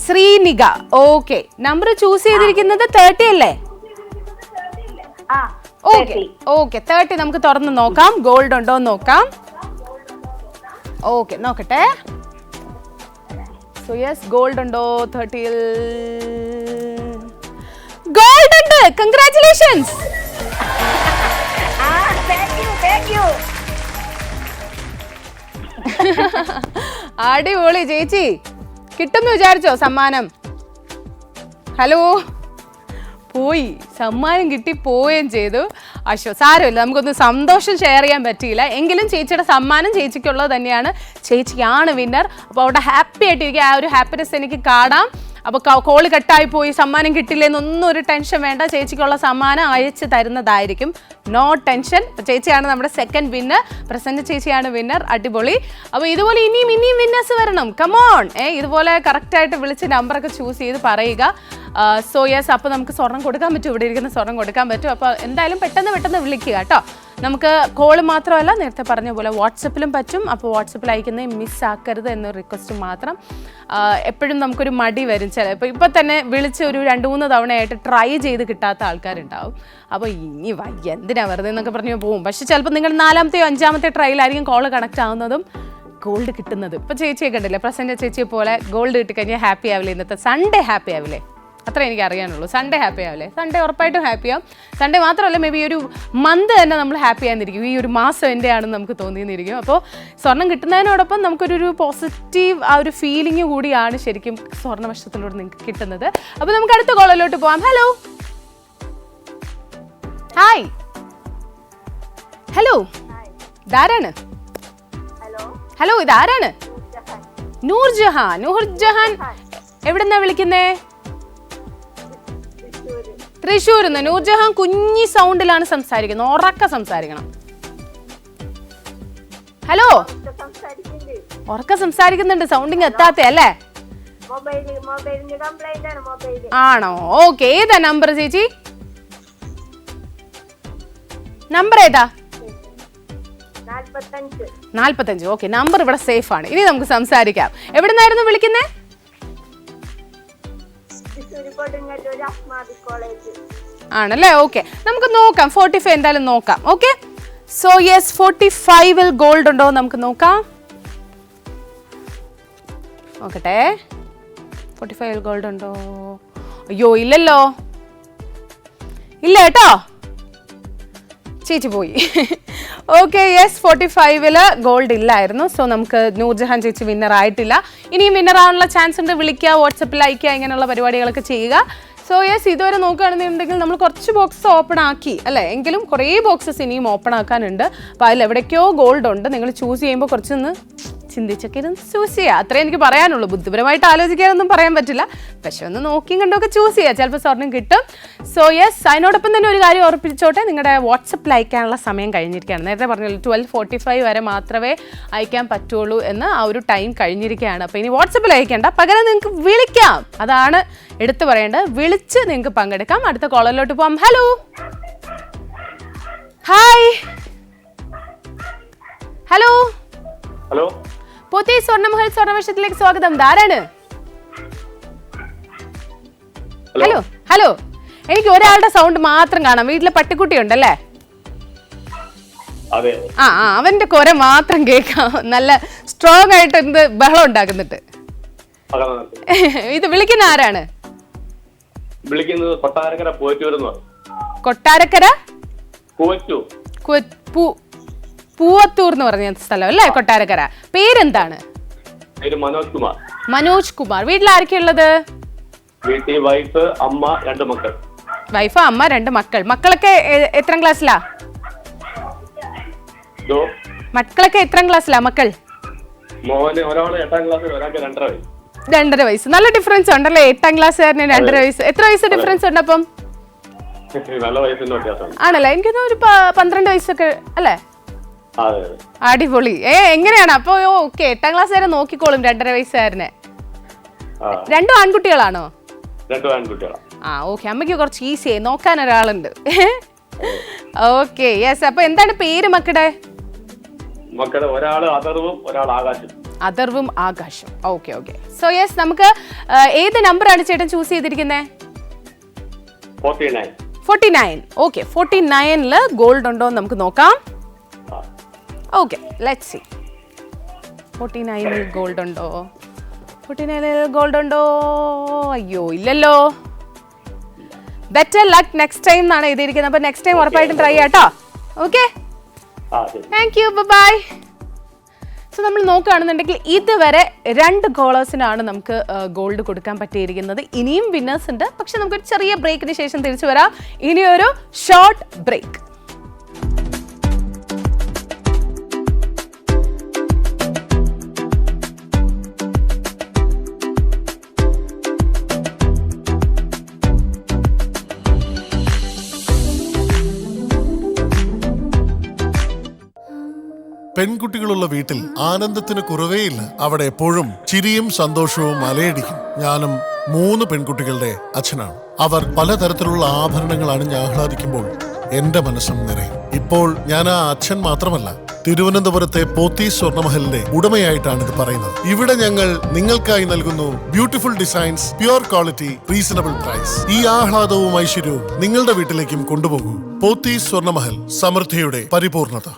ശ്രീനിക. ഓക്കെ, നമ്പർ ചൂസ് ചെയ്തിരിക്കുന്നത് 30 അല്ലേ? ഓക്കെ 30 നമുക്ക് തുറന്ന് നോക്കാം. ഗോൾഡ് ഉണ്ടോ എന്ന് നോക്കാം. ഓക്കെ, നോക്കട്ടെ. സോ യെസ്, ഗോൾഡ് ഉണ്ടോ? 30-ൽ ഗോൾഡ് ഉണ്ട്. കൺഗ്രാറ്റുലേഷൻസ്. അടിപൊളി ചേച്ചി. കിട്ടുമെന്ന് വിചാരിച്ചോ സമ്മാനം? ഹലോ, പോയി, സമ്മാനം കിട്ടി പോവുകയും ചെയ്തു. അശോ, സാരമില്ല, നമുക്കൊന്ന് സന്തോഷം ഷെയർ ചെയ്യാൻ പറ്റിയില്ല. എങ്കിലും ചേച്ചിയുടെ സമ്മാനം ചേച്ചിക്കുള്ളത് തന്നെയാണ്. ചേച്ചിയാണ് വിന്നർ. അപ്പോൾ അവിടെ ഹാപ്പി ആയിട്ടിരിക്കുക. ആ ഒരു ഹാപ്പിനെസ് എനിക്ക് കാണാം. അപ്പോൾ കോള് കട്ടായി പോയി സമ്മാനം കിട്ടില്ലെന്നൊന്നും ഒരു ടെൻഷൻ വേണ്ട. ചേച്ചിക്കുള്ള സമ്മാനം അയച്ചു തരുന്നതായിരിക്കും. No tension. അപ്പോൾ ചേച്ചിയാണ് നമ്മുടെ സെക്കൻഡ് വിന്നർ. പ്രസന്റ് ചേച്ചിയാണ് വിന്നർ. അടിപൊളി. അപ്പോൾ ഇതുപോലെ ഇനിയും വിന്നേഴ്സ് വരണം. കമോൺ. ഇതുപോലെ കറക്റ്റായിട്ട് വിളിച്ച് നമ്പറൊക്കെ ചൂസ് ചെയ്ത് പറയുക. സോ യെസ്, അപ്പോൾ നമുക്ക് സ്വർണം കൊടുക്കാൻ പറ്റും. ഇവിടെ ഇരിക്കുന്ന സ്വർണം കൊടുക്കാൻ പറ്റും. അപ്പോൾ എന്തായാലും പെട്ടെന്ന് വിളിക്കുക കേട്ടോ. നമുക്ക് കോള് മാത്രമല്ല, നേരത്തെ പറഞ്ഞ പോലെ വാട്സപ്പിലും പറ്റും. അപ്പോൾ വാട്സപ്പിൽ അയക്കുന്നത് മിസ്സാക്കരുത് എന്നൊരു റിക്വസ്റ്റ് മാത്രം. എപ്പോഴും നമുക്കൊരു മടി വരും. ഇപ്പോൾ തന്നെ വിളിച്ച് ഒരു 2-3 തവണയായിട്ട് ട്രൈ ചെയ്ത് കിട്ടാത്ത ആൾക്കാരുണ്ടാവും. അപ്പോൾ ഇനി വയ്യ എന്തിനാ വെറുതെ എന്നൊക്കെ പറഞ്ഞ് പോവും. പക്ഷെ ചിലപ്പോൾ നിങ്ങൾ 4ാമത്തെയോ 5ാമത്തെ ട്രൈയിലായിരിക്കും കോള് കണക്ട് ആവുന്നതും ഗോൾഡ് കിട്ടുന്നത്. ഇപ്പോൾ ചേച്ചിയെ കണ്ടില്ലേ, പ്രസന്റ് ചേച്ചിയെ പോലെ ഗോൾഡ് കിട്ടിക്കഴിഞ്ഞാൽ ഹാപ്പി ആവില്ലേ? ഇന്നത്തെ സൺഡേ ഹാപ്പി ആവില്ലേ? അത്ര എനിക്ക് അറിയാനുള്ളൂ. സൺഡേ ഹാപ്പി ആവില്ലേ? സൺഡേ ഉറപ്പായിട്ടും ഹാപ്പിയാവും. സൺഡേ മാത്രമല്ല, മേ ബി ഒരു മന്ത് തന്നെ നമ്മൾ ഹാപ്പി ആയിരിക്കും. ഈ ഒരു മാസം എൻ്റെ ആണെന്ന് നമുക്ക് തോന്നിയിരിക്കും. അപ്പോൾ സ്വർണം കിട്ടുന്നതിനോടൊപ്പം നമുക്കൊരു പോസിറ്റീവ് ആ ഒരു ഫീലിംഗ് കൂടിയാണ് ശരിക്കും സ്വർണ്ണവർഷത്തിലൂടെ നിങ്ങൾക്ക് കിട്ടുന്നത്. അപ്പോൾ നമുക്ക് അടുത്ത കോളിലോട്ട് പോവാം. Hello hi. ഹലോ, ഇതാരാണ്? ഹലോ, ഇതാരാണ്? നൂർജഹാൻ. നൂർജഹാൻ എവിടെന്നാ വിളിക്കുന്നേ? തൃശ്ശൂരിൽ നിന്ന്. നൂർജഹാൻ കുഞ്ഞി സൗണ്ടിലാണ് സംസാരിക്കുന്നത്. ഉറക്ക സംസാരിക്കണം. ഹലോ, ഉറക്ക സംസാരിക്കുന്നുണ്ട്. സൗണ്ടിങ് എത്താത്ത അല്ലേ? ആണോ? ഓക്കെ. ഏതാ നമ്പർ ചേച്ചി? നമ്പർ ഏതാ? 45. ഓക്കെ, നമ്പർ ഇവിടെ സേഫ് ആണ്. ഇനി നമുക്ക് സംസാരിക്കാം. എവിടെ നിന്നായിരുന്നു വിളിക്കുന്നേ? ആണല്ലേ? ഓക്കെ, നമുക്ക് നോക്കാം. 45 എന്തായാലും നോക്കാം. ഓക്കെ, സോ യെസ്, 45-ൽ ഗോൾഡ് ഉണ്ടോ നമുക്ക് നോക്കാം. നോക്കട്ടെ, 45-ൽ ഗോൾഡ് ഉണ്ടോ? അയ്യോ, ഇല്ലല്ലോ. ഇല്ല കേട്ടോ, ചേച്ചി പോയി. ഓക്കെ, യെസ്, 45-ൽ ഗോൾഡ് ഇല്ലായിരുന്നു. സോ നമുക്ക് നൂർജഹാൻ ചേച്ചി വിന്നർ ആയിട്ടില്ല. ഇനിയും വിന്നർ ആവാനുള്ള ചാൻസ് ഉണ്ട്. വിളിക്കുക, വാട്സപ്പിൽ അയക്കുക, ഇങ്ങനെയുള്ള പരിപാടികളൊക്കെ ചെയ്യുക. സോ യെസ്, ഇതുവരെ നോക്കുകയാണെന്നുണ്ടെങ്കിൽ നമ്മൾ കുറച്ച് ബോക്സ് ഓപ്പൺ ആക്കി അല്ലേ, എങ്കിലും കുറേ ബോക്സസ് ഇനിയും ഓപ്പൺ ആക്കാനുണ്ട്. അപ്പോൾ അതിൽ എവിടേക്കോ ഗോൾഡ് ഉണ്ട്. നിങ്ങൾ ചൂസ് ചെയ്യുമ്പോൾ കുറച്ചൊന്ന് ചിന്തിച്ചൊക്കെ ഇരുന്ന് ചൂസ് ചെയ്യുക. അത്രേ എനിക്ക് പറയാനുള്ളൂ. ബുദ്ധിപരമായിട്ട് ആലോചിക്കാനൊന്നും പറയാൻ പറ്റില്ല. പക്ഷെ ഒന്ന് നോക്കിയും കണ്ടൊക്കെ ചൂസ് ചെയ്യുക, ചിലപ്പോൾ സ്വർണ്ണം കിട്ടും. സോ യെസ്, അതിനോടൊപ്പം തന്നെ ഒരു കാര്യം ഓർപ്പിച്ചോട്ടെ, നിങ്ങളുടെ വാട്സപ്പിൽ അയക്കാനുള്ള സമയം കഴിഞ്ഞിരിക്കുകയാണ്. നേരത്തെ പറഞ്ഞല്ലോ 12:45 വരെ മാത്രമേ അയക്കാൻ പറ്റുള്ളൂ എന്ന്. ആ ഒരു ടൈം കഴിഞ്ഞിരിക്കുകയാണ്. അപ്പോൾ ഇനി വാട്സപ്പിൽ അയക്കേണ്ട, പകരം നിങ്ങൾക്ക് വിളിക്കാം. അതാണ് എടുത്തു പറയേണ്ടത്. വിളിച്ച് നിങ്ങൾക്ക് പങ്കെടുക്കാം. അടുത്ത കോളറിലോട്ട് പോകാം. Hello hi. Hello hello, Pothys സ്വർണ്ണമഹൽ സ്വർണ്ണവർഷത്തിലേക്ക് സ്വാഗതം. ധാരാണ്? ഹലോ, എനിക്ക് ഒരാളുടെ സൗണ്ട് മാത്രം കാണാം. വീട്ടിലെ പട്ടിക്കുട്ടി ഉണ്ടല്ലേ? അതെ. അവന്റെ കുര മാത്രം കേൾക്കാം. നല്ല സ്ട്രോങ് ആയിട്ട് എന്ത് ബഹളം ഉണ്ടാക്കുന്നുണ്ട്. ഇത് വിളിക്കുന്ന ആരാണ്? വിളിക്കുന്നത് കൊട്ടാരക്കര പൂവറ്റൂർ. കൊട്ടാരക്കര പൂവത്തൂർ എന്ന് പറഞ്ഞ സ്ഥലം അല്ലേ? കൊട്ടാരക്കര. പേരെന്താണ്? മനോജ് കുമാർ. മനോജ് കുമാർ. വീട്ടിൽ ആരൊക്കെയുള്ളത്? വീട്ടിൽ വൈഫ്, അമ്മ, 2 മക്കൾ. വൈഫ്, അമ്മ, 2 മക്കൾ. മക്കളൊക്കെ എത്രാം ക്ലാസ്സിലാ? മക്കളൊക്കെ എത്രാം ക്ലാസ്സിലാ മക്കൾ? മോന് ഒരാള് 8ാം ക്ലാസ്, ഒരാൾക്ക് 2.5 വയസ്സ്. 2.5 വയസ്സ്. നല്ല ഡിഫറൻസ് ഉണ്ടല്ലേ? 8ാം ക്ലാസ്സുകാരന് 2.5 വയസ്സ്. എത്ര വയസ്സ് ഡിഫറൻസ് ഉണ്ട് അപ്പം? നല്ല വയസ്സിന്റെ വ്യത്യാസമാണ്. ആണല്ലേ? എനിക്കൊന്നും ഒരു 12 വയസ്സൊക്കെ അല്ലേ? അടിപൊളി. എങ്ങനെയാണ് അപ്പൊ? ഓക്കെ, 8ാം ക്ലാസ് വരെ നോക്കിക്കോളും 2.5 വയസ്സുകാരനെ. 2 ആൺകുട്ടികളാണോ? 2 ആൺകുട്ടികളാണ്. ഓക്കെ, അമ്മയ്ക്ക് കുറച്ച് ഈസി ആയി നോക്കാൻ ഒരാളുണ്ട്. Okay, yes. അപ്പൊ എന്താണ് പേര് മക്കളുടെ? ഒരാള് അഥർവും, ഒരാൾ ആകാശം. അഥർവും ആകാശം. ഓക്കെ. സോ യെസ്, നമുക്ക് ഏത് നമ്പറാണ് ചേട്ടൻ ചൂസ് ചെയ്തിരിക്കുന്നത്? 49. ഓക്കെ, 49-ൽ ഗോൾഡ് ഉണ്ടോ എന്ന് നമുക്ക് നോക്കാം. Okay, let's see. 49-ൽ ഗോൾഡ് ഉണ്ടോ? 49-ൽ ഗോൾഡ് ഉണ്ടോ? അയ്യോ, ഇല്ലല്ലോ. ബെറ്റർ ലക്ക് നെക്സ്റ്റ് ടൈം എന്നാണ് എഴുതിയിരിക്കുന്നത്. അപ്പോൾ നെക്സ്റ്റ് ടൈം ഉറപ്പായിട്ടും ട്രൈ ചെയ്യാം കേട്ടോ. Okay, thank you, bye. So നമ്മൾ നോക്കുകയാണെന്നുണ്ടെങ്കിൽ ഇതുവരെ 2 കോളേഴ്സിനാണ് നമുക്ക് ഗോൾഡ് കൊടുക്കാൻ പറ്റിയിരിക്കുന്നത്. ഇനിയും വിന്നേഴ്സ് ഉണ്ട്. പക്ഷെ നമുക്കൊരു ചെറിയ ബ്രേക്കിന് ശേഷം തിരിച്ചു വരാം. ഇനിയൊരു ഷോർട്ട് ബ്രേക്ക്. പെൺകുട്ടികളുള്ള വീട്ടിൽ ആനന്ദത്തിന് കുറവേയില്ല. അവിടെ എപ്പോഴും ചിരിയും സന്തോഷവും അലയടിക്കും. ഞാനും 3 പെൺകുട്ടികളുടെ അച്ഛനാണ്. അവർ പലതരത്തിലുള്ള ആഭരണങ്ങൾ അണിഞ്ഞ് ആഹ്ലാദിക്കുമ്പോൾ എന്റെ മനസ്സും നിറയും. ഇപ്പോൾ ഞാൻ ആ അച്ഛൻ മാത്രമല്ല, തിരുവനന്തപുരത്തെ പോത്തീസ് സ്വർണ്ണമഹലിന്റെ ഉടമയായിട്ടാണ് ഇത് പറയുന്നത്. ഇവിടെ ഞങ്ങൾ നിങ്ങൾക്കായി നൽകുന്നു beautiful designs, pure quality, reasonable price. ഈ ആഹ്ലാദവും ഐശ്വര്യവും നിങ്ങളുടെ വീട്ടിലേക്കും കൊണ്ടുപോകൂ. പോത്തീസ് സ്വർണ്ണമഹൽ, സമൃദ്ധിയുടെ പരിപൂർണത.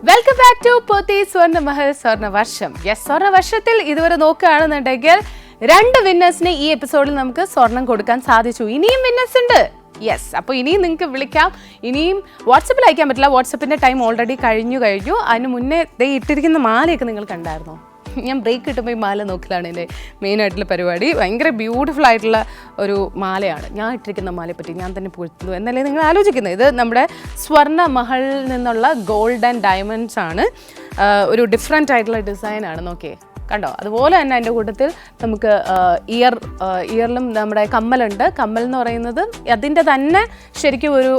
Welcome back to Pothys Swarnamahal Swarnavarsham. Yes, സ്വർണ്ണവർഷത്തിൽ ഇതുവരെ നോക്കുകയാണെന്നുണ്ടെങ്കിൽ 2 വിന്നേഴ്സിന് ഈ എപ്പിസോഡിൽ നമുക്ക് സ്വർണം കൊടുക്കാൻ സാധിച്ചു. ഇനിയും വിന്നേഴ്സ് ഉണ്ട്. യെസ്, അപ്പോൾ ഇനിയും നിങ്ങൾക്ക് വിളിക്കാം. ഇനിയും വാട്സപ്പിൽ അയക്കാൻ പറ്റില്ല. വാട്സപ്പിൻ്റെ ടൈം ഓൾറെഡി കഴിഞ്ഞു. അതിന് മുന്നേ ഇട്ടിരിക്കുന്ന മാലയൊക്കെ നിങ്ങൾ കണ്ടായിരുന്നോ? ഞാൻ ബ്രേക്ക് കിട്ടുമ്പോൾ ഈ മാല നോക്കലാണ് എൻ്റെ മെയിനായിട്ടുള്ള പരിപാടി. ഭയങ്കര ബ്യൂട്ടിഫുൾ ആയിട്ടുള്ള ഒരു മാലയാണ്. ഞാൻ ഇട്ടിരിക്കുന്ന മാലയെ പറ്റി ഞാൻ തന്നെ പുകഴ്ത്തുന്നു എന്നല്ലേ നിങ്ങൾ ആലോചിക്കുന്നത്. ഇത് നമ്മുടെ സ്വർണ്ണ മഹലിൽ നിന്നുള്ള ഗോൾഡ് ആൻഡ് ഡയമണ്ട്സ് ആണ്. ഒരു ഡിഫറെൻ്റ് ആയിട്ടുള്ള ഡിസൈനാണ്. നോക്കിയേ, കണ്ടോ? അതുപോലെ തന്നെ അതിൻ്റെ കൂട്ടത്തിൽ നമുക്ക് ഇയറിലും നമ്മുടെ കമ്മലുണ്ട്. കമ്മൽ എന്ന് പറയുന്നത് അതിൻ്റെ തന്നെ ശരിക്കും ഒരു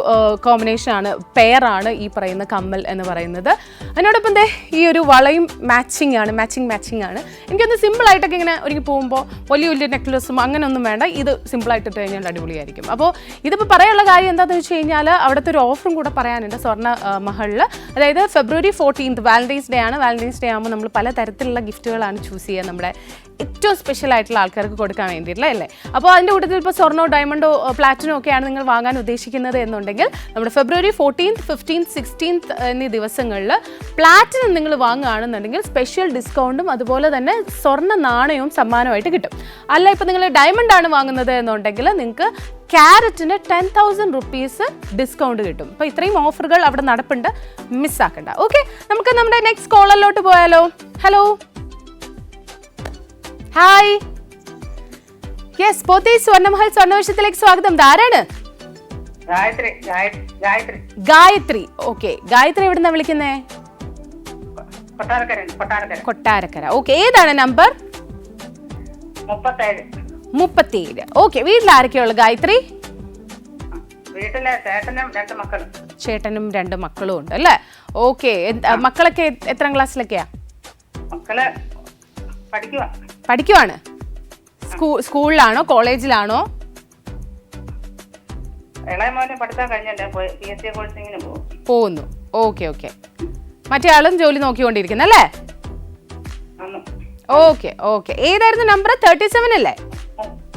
കോമ്പിനേഷനാണ്, പെയറാണ് ഈ പറയുന്ന കമ്മൽ എന്ന് പറയുന്നത്. അതിനോടൊപ്പം ഈ ഒരു വളയും മാച്ചിങ് ആണ്. എനിക്കൊന്ന് സിമ്പിളായിട്ടൊക്കെ ഇങ്ങനെ ഒരുങ്ങി പോകുമ്പോൾ വലിയ നെക്ലസും അങ്ങനെയൊന്നും വേണ്ട. ഇത് സിമ്പിളായിട്ട് ഇട്ട് കഴിഞ്ഞാൽ അടിപൊളിയായിരിക്കും. അപ്പോൾ ഇതിപ്പോൾ പറയാനുള്ള കാര്യം എന്താണെന്ന് വെച്ച് കഴിഞ്ഞാൽ അവിടുത്തെ ഒരു ഓഫറും കൂടെ പറയാനുണ്ട് സ്വർണ്ണ മഹലിൽ. അതായത് February 14th വാലന്റൈൻസ് ഡേ ആണ്. വാലന്റൈൻസ് ഡേ ആകുമ്പോൾ നമ്മൾ പല തരത്തിലുള്ള ഗിഫ്റ്റുകളാണ് ചൂസ് ചെയ്യുക, നമ്മുടെ ഏറ്റവും സ്പെഷ്യൽ ആയിട്ടുള്ള ആൾക്കാർക്ക് കൊടുക്കാൻ വേണ്ടിയിട്ടുള്ള അല്ലേ. അപ്പോൾ അതിൻ്റെ കൂട്ടത്തിൽ ഇപ്പോൾ സ്വർണ്ണോ ഡയമണ്ടോ പ്ലാറ്റിനോ ഒക്കെയാണ് നിങ്ങൾ വാങ്ങാൻ ഉദ്ദേശിക്കുന്നത് എന്നുണ്ടെങ്കിൽ നമ്മുടെ February 14th, 15th, 16th എന്നീ ദിവസങ്ങളിൽ പ്ലാറ്റിനം നിങ്ങൾ വാങ്ങുകയാണെന്നുണ്ടെങ്കിൽ സ്പെഷ്യൽ ഡിസ്കൗണ്ടും അതുപോലെ തന്നെ സ്വർണ്ണ നാണയവും സമ്മാനമായിട്ട് കിട്ടും. അല്ല, ഇപ്പോൾ നിങ്ങൾ ഡയമണ്ട് ആണ് വാങ്ങുന്നത് എന്നുണ്ടെങ്കിൽ നിങ്ങൾക്ക് ക്യാരറ്റിന് 10,000 rupees ഡിസ്കൗണ്ട് കിട്ടും. അപ്പോൾ ഇത്രയും ഓഫറുകൾ അവിടെ നടപ്പുണ്ട്, മിസ്സാക്കണ്ട. ഓക്കെ, നമുക്ക് നമ്മുടെ നെക്സ്റ്റ് കോളറിലോട്ട് പോയാലോ? Hello, hi. യെസ്, പോത്തീസ് സ്വർണ്ണമഹൽ സ്വർണ്ണവർഷത്തിലേക്ക് സ്വാഗതം. ആരാണ്? ഗായത്രി. ഓക്കെ, ഗായത്രി എവിടുന്നാ വിളിക്കുന്നേ? കൊട്ടാരക്കര. ഓക്കെ, ഏതാണ് നമ്പർ? 37. ഓക്കെ, വീട്ടിൽ ആരൊക്കെയുള്ള ഗായത്രി? ചേട്ടനും 2 മക്കളും ഉണ്ട് അല്ലേ? ഓക്കെ, മക്കളൊക്കെ എത്രാം ക്ലാസ്സിലൊക്കെയാ? പഠിക്കുവാണ്. സ്കൂളിലാണോ കോളേജിലാണോ? പോകുന്നു. ഓക്കെ. മറ്റേ ആളും ജോലി നോക്കിക്കൊണ്ടിരിക്കുന്നു അല്ലേ? ഓക്കെ. ഏതായിരുന്നു നമ്പർ? 37 അല്ലേ?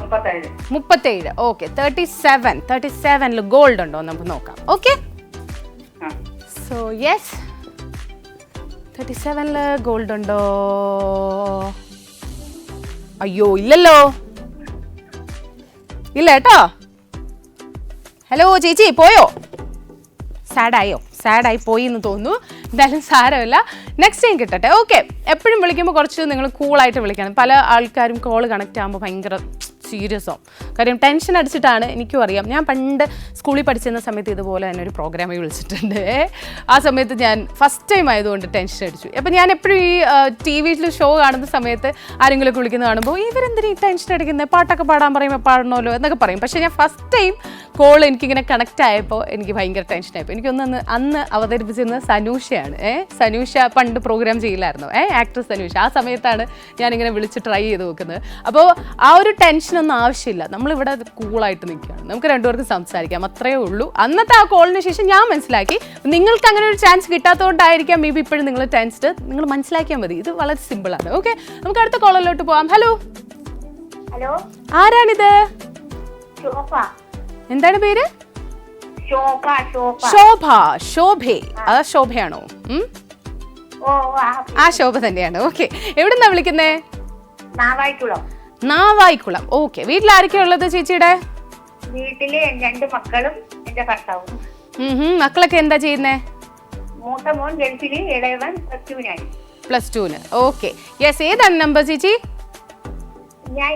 37. ഓക്കെ, 37 ഗോൾഡ് ഉണ്ടോ നമുക്ക് നോക്കാം. ഓക്കെ, സോ യെസ്, 37 ഗോൾഡ് ഉണ്ടോ? അയ്യോ, ഇല്ലല്ലോ. ഇല്ല കേട്ടോ. ഹലോ ചേച്ചി, പോയോ? സാഡായി പോയി എന്ന് തോന്നുന്നു. എന്തായാലും സാരമില്ല, നെക്സ്റ്റ് ടൈം കിട്ടട്ടെ. ഓക്കെ, എപ്പോഴും വിളിക്കുമ്പോൾ കുറച്ച് നിങ്ങൾ കൂളായിട്ട് വിളിക്കണം. പല ആൾക്കാരും കോള് കണക്റ്റ് ആകുമ്പോൾ ഭയങ്കര സീരിയസ് ആവും. കാര്യം ടെൻഷൻ അടിച്ചിട്ടാണ്. എനിക്കും അറിയാം. ഞാൻ പണ്ട് സ്കൂളിൽ പഠിച്ചിരുന്ന സമയത്ത് ഇതുപോലെ തന്നെ ഒരു പ്രോഗ്രാമിൽ വിളിച്ചിട്ടുണ്ട്. ആ സമയത്ത് ഞാൻ ഫസ്റ്റ് ടൈം ആയതുകൊണ്ട് ടെൻഷൻ അടിച്ചു. അപ്പം ഞാൻ എപ്പോഴും ഈ TV-യിൽ ഷോ കാണുന്ന സമയത്ത് ആരെങ്കിലുമൊക്കെ വിളിക്കുന്നത് കാണുമ്പോൾ ഇവരെന്തിനാ ഈ ടെൻഷൻ അടിക്കുന്നത്, പാട്ടൊക്കെ പാടാൻ പറയുമ്പോൾ പാടണമല്ലോ എന്നൊക്കെ പറയും. പക്ഷേ ഞാൻ ഫസ്റ്റ് ടൈം കോൾ എനിക്കിങ്ങനെ കണക്റ്റ് ആയപ്പോൾ എനിക്ക് ഭയങ്കര ടെൻഷനായപ്പോൾ. എനിക്കൊന്ന് അന്ന് അവതരിപ്പിച്ചിരുന്നത് സനൂഷയാണ്. സനൂഷ പണ്ട് പ്രോഗ്രാം ചെയ്യില്ലായിരുന്നു, ആക്ട്രസ് സനൂഷ. ആ സമയത്താണ് ഞാനിങ്ങനെ വിളിച്ച് ട്രൈ ചെയ്ത് നോക്കുന്നത്. അപ്പോൾ ആ ഒരു ടെൻഷനൊന്നും ആവശ്യമില്ല. നമ്മളിവിടെ കൂളായിട്ട് നിൽക്കുകയാണ്, നമുക്ക് 2 പേർക്ക് സംസാരിക്കാം, അത്രയേ ഉള്ളൂ. അന്നത്തെ ആ കോളിന് ശേഷം ഞാൻ മനസ്സിലാക്കി നിങ്ങൾക്ക് അങ്ങനെ ഒരു ചാൻസ് കിട്ടാത്തതുകൊണ്ടായിരിക്കാം മേ ബി ഇപ്പോഴും നിങ്ങൾ ടെൻസ്ഡ്. നിങ്ങൾ മനസ്സിലാക്കിയാൽ മതി, ഇത് വളരെ സിമ്പിളാണ്. ഓക്കെ, നമുക്ക് അടുത്ത കോളിലോട്ട് പോവാം. ഹലോ, ആരാണിത്? എന്താണ് പേര്? ശോഭേ. അതാ ശോഭയാണോ? ആ ശോഭ തന്നെയാണ്. ഓക്കെ, എവിടുന്നാ വിളിക്കുന്നേ? നാവായിക്കുളം. ഓക്കെ, വീട്ടിൽ ആരൊക്കെയാ ഉള്ളത് ചേച്ചിയുടെ? വീട്ടില് 2 മക്കളും എന്റെ ഭർത്താവും. മക്കളൊക്കെ എന്താ ചെയ്യുന്നേ? മൂത്ത മോൻ ഗൾഫില്, ഇളയവൻ +2. Okay, yes. ഏതാണ് നമ്പർ ചേച്ചി? ഞാൻ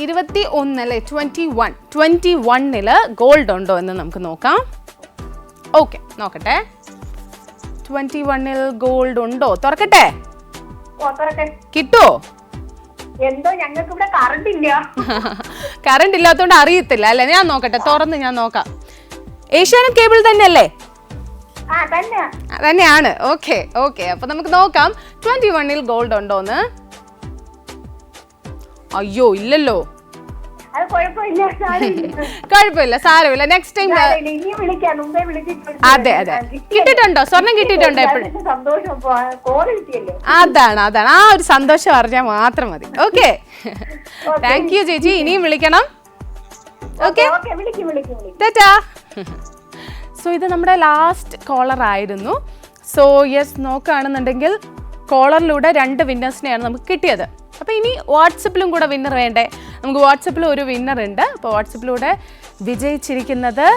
21 അല്ലേ? 21 ഗോൾഡ് ഉണ്ടോ എന്ന് നമുക്ക് നോക്കാം. ഓക്കെ, നോക്കട്ടെ. 21-ൽ ഗോൾഡ് ഉണ്ടോ? തുറക്കട്ടെ. കിട്ടുമോ? എന്തോ ഞങ്ങൾക്ക് ഇവിടെ കറണ്ട് ഇല്ല. കറണ്ട് ഇല്ലാത്തോണ്ട് അറിയത്തില്ല അല്ലേ? ഞാൻ നോക്കട്ടെ, തുറന്ന് ഞാൻ നോക്കാം. ഏഷ്യാനെറ്റ് കേബിൾ തന്നെയല്ലേ? തന്നെയാണ്. ഓക്കെ ഓക്കെ, അപ്പൊ നമുക്ക് നോക്കാം 21-ൽ ഗോൾഡ് ഉണ്ടോന്ന്. അയ്യോ ഇല്ലല്ലോ. കുഴപ്പമില്ല, സാരമില്ല. Next time. അതെ അതെ, കിട്ടിയിട്ടുണ്ടോ? സ്വർണം കിട്ടിയിട്ടുണ്ടോ എപ്പോഴും? അതാണ് അതാണ്, ആ ഒരു സന്തോഷം അറിഞ്ഞാൽ മാത്രം മതി. ഓക്കെ, താങ്ക് യു ചേച്ചി. ഇനിയും വിളിക്കണം. ഓക്കെ, ടാറ്റാ. സോ ഇത് നമ്മുടെ ലാസ്റ്റ് കോളർ ആയിരുന്നു. സോ യെസ്, നോക്കുകയാണെന്നുണ്ടെങ്കിൽ കോളറിലൂടെ 2 വിന്നേഴ്സിനെയാണ് നമുക്ക് കിട്ടിയത്. അപ്പോൾ ഇനി വാട്സപ്പിലും കൂടെ വിന്നർ വേണ്ടേ? നമുക്ക് വാട്സപ്പിൽ ഒരു വിന്നർ ഉണ്ട്. അപ്പോൾ വാട്സപ്പിലൂടെ വിജയിച്ചിരിക്കുന്നത്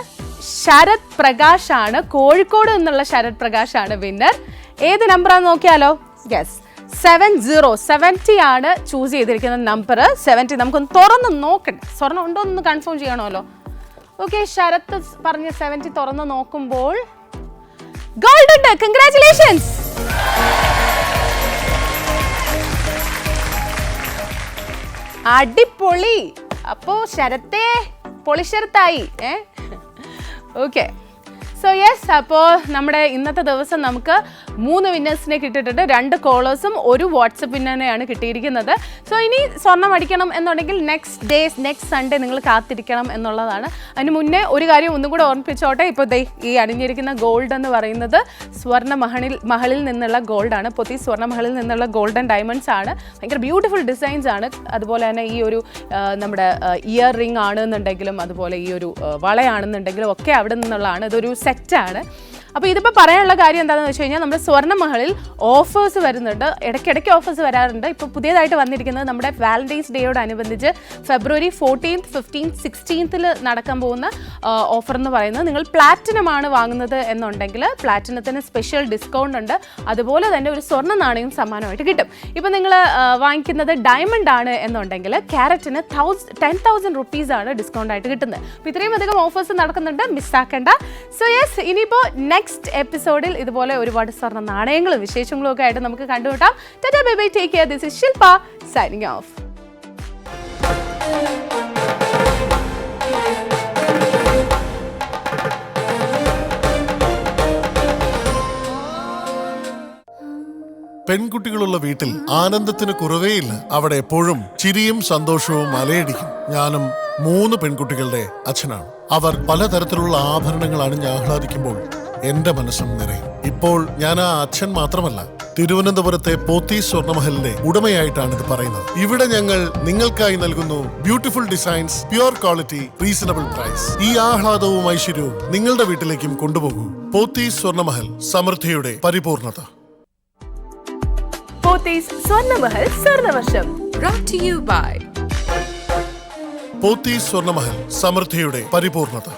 ശരത് പ്രകാശ് ആണ്. കോഴിക്കോട് നിന്നുള്ള ശരത് പ്രകാശ് ആണ് വിന്നർ. ഏത് നമ്പറാന്ന് നോക്കിയാലോ? യെസ്, 70 ആണ് ചൂസ് ചെയ്തിരിക്കുന്ന നമ്പർ. 70 നമുക്കൊന്ന് തുറന്ന് നോക്കണ്ടേ, സ്വർണ്ണം ഉണ്ടോ എന്ന് കൺഫേം ചെയ്യണമല്ലോ. ഓക്കെ, ശരത് പറഞ്ഞ 70 തുറന്ന് നോക്കുമ്പോൾ ഗോൾഡ് ഉണ്ട്. കൺഗ്രാറ്റുലേഷൻസ്. അടിപൊളി. അപ്പോ ശരത്തെ പൊളിശരത്തായി. ഓക്കെ, സോ യെസ്, അപ്പോൾ നമ്മുടെ ഇന്നത്തെ ദിവസം നമുക്ക് 3 വിന്നേഴ്സിനെ കിട്ടിയിട്ടുണ്ട്. 2 കോളേഴ്സും 1 വാട്സപ്പ് വിന്നറിനെയാണ് കിട്ടിയിരിക്കുന്നത്. സോ ഇനി സ്വർണ്ണം അടിക്കണം എന്നുണ്ടെങ്കിൽ നെക്സ്റ്റ് സൺഡേ നിങ്ങൾ കാത്തിരിക്കണം എന്നുള്ളതാണ്. അതിന് മുന്നേ ഒരു കാര്യം ഒന്നും കൂടെ ഓർമ്മിപ്പിച്ചോട്ടെ. ഇപ്പോൾ ഈ അണിഞ്ഞിരിക്കുന്ന ഗോൾഡ് എന്ന് പറയുന്നത് സ്വർണ്ണ മഹളിൽ നിന്നുള്ള ഗോൾഡാണ്. പൊത്തി സ്വർണ്ണ മഹളിൽ നിന്നുള്ള ഗോൾഡൻ ഡയമണ്ട്സ് ആണ്. ഭയങ്കര ബ്യൂട്ടിഫുൾ ഡിസൈൻസ് ആണ്. അതുപോലെ തന്നെ ഈ ഒരു നമ്മുടെ ഇയർ റിംഗ് ആണെന്നുണ്ടെങ്കിലും അതുപോലെ ഈ ഒരു വളയാണെന്നുണ്ടെങ്കിലും ഒക്കെ അവിടെ നിന്നുള്ളതാണ്. ഇതൊരു സെറ്റാണ്. അപ്പോൾ ഇതിപ്പോൾ പറയാനുള്ള കാര്യം എന്താണെന്ന് വെച്ച് കഴിഞ്ഞാൽ നമ്മുടെ സ്വർണ്ണ മഹളിൽ ഓഫേഴ്സ് വരുന്നുണ്ട്. ഇടയ്ക്കിടയ്ക്ക് ഓഫേഴ്സ് വരാറുണ്ട്. ഇപ്പോൾ പുതിയതായിട്ട് വന്നിരിക്കുന്നത് നമ്മുടെ വാലന്റൈൻസ് ഡേയോടനുബന്ധിച്ച് ഫെബ്രുവരി 14th, 15th, 16th നടക്കാൻ പോകുന്ന ഓഫർ എന്ന് പറയുന്നത്, നിങ്ങൾ പ്ലാറ്റിനം ആണ് വാങ്ങുന്നത് എന്നുണ്ടെങ്കിൽ പ്ലാറ്റിനത്തിന് സ്പെഷ്യൽ ഡിസ്കൗണ്ട് ഉണ്ട്. അതുപോലെ തന്നെ ഒരു സ്വർണ്ണ നാണയം സമ്മാനമായിട്ട് കിട്ടും. ഇപ്പോൾ നിങ്ങൾ വാങ്ങിക്കുന്നത് ഡയമണ്ട് ആണ് എന്നുണ്ടെങ്കിൽ ക്യാരറ്റിന് 10,000 റുപ്പീസാണ് ഡിസ്കൗണ്ട് ആയിട്ട് കിട്ടുന്നത്. അപ്പോൾ ഇത്രയും അധികം ഓഫേഴ്സ് നടക്കുന്നുണ്ട്, മിസ്സാക്കേണ്ട. സോ യെസ്, ഇനിയിപ്പോൾ നെക്സ്റ്റ് എപ്പിസോഡിൽ ഇതുപോലെ ഒരുപാട് സ്വർണ്ണ നാണയങ്ങളും വിശേഷങ്ങളും ഒക്കെ ആയിട്ട് നമുക്ക് കണ്ടുമുട്ടാം. Tata, bye bye, take care. This is Shilpa signing off. പെൺകുട്ടികളുള്ള വീട്ടിൽ ആനന്ദത്തിന് കുറവേയില്ല. അവിടെ എപ്പോഴും ചിരിയും സന്തോഷവും അലയടിക്കും. ഞാനും 3 പെൺകുട്ടികളുടെ അച്ഛനാണ്. അവർ പലതരത്തിലുള്ള ആഭരണങ്ങൾ അണിഞ്ഞ് ആഹ്ലാദിക്കുമ്പോൾ എന്റെ മനസ്സും നിറയും. ഇപ്പോൾ ഞാൻ ആ അച്ഛൻ മാത്രമല്ല, തിരുവനന്തപുരത്തെ പോത്തീസ് സ്വർണ്ണമഹലിന്റെ ഉടമയായിട്ടാണ് ഇത് പറയുന്നത്. ഇവിടെ ഞങ്ങൾ നിങ്ങൾക്കായി നൽകുന്നു beautiful designs, pure quality, reasonable price. ഈ ആഹ്ലാദവും ഐശ്വര്യവും നിങ്ങളുടെ വീട്ടിലേക്കും കൊണ്ടുപോകൂ. പോത്തീസ് സ്വർണ്ണമഹൽ, സമൃദ്ധിയുടെ പരിപൂർണത. Pothys Swarnamahal സ്വർണ്ണവർഷം brought to you by Pothys Swarnamahal, സമൃദ്ധിയുടെ പരിപൂർണത.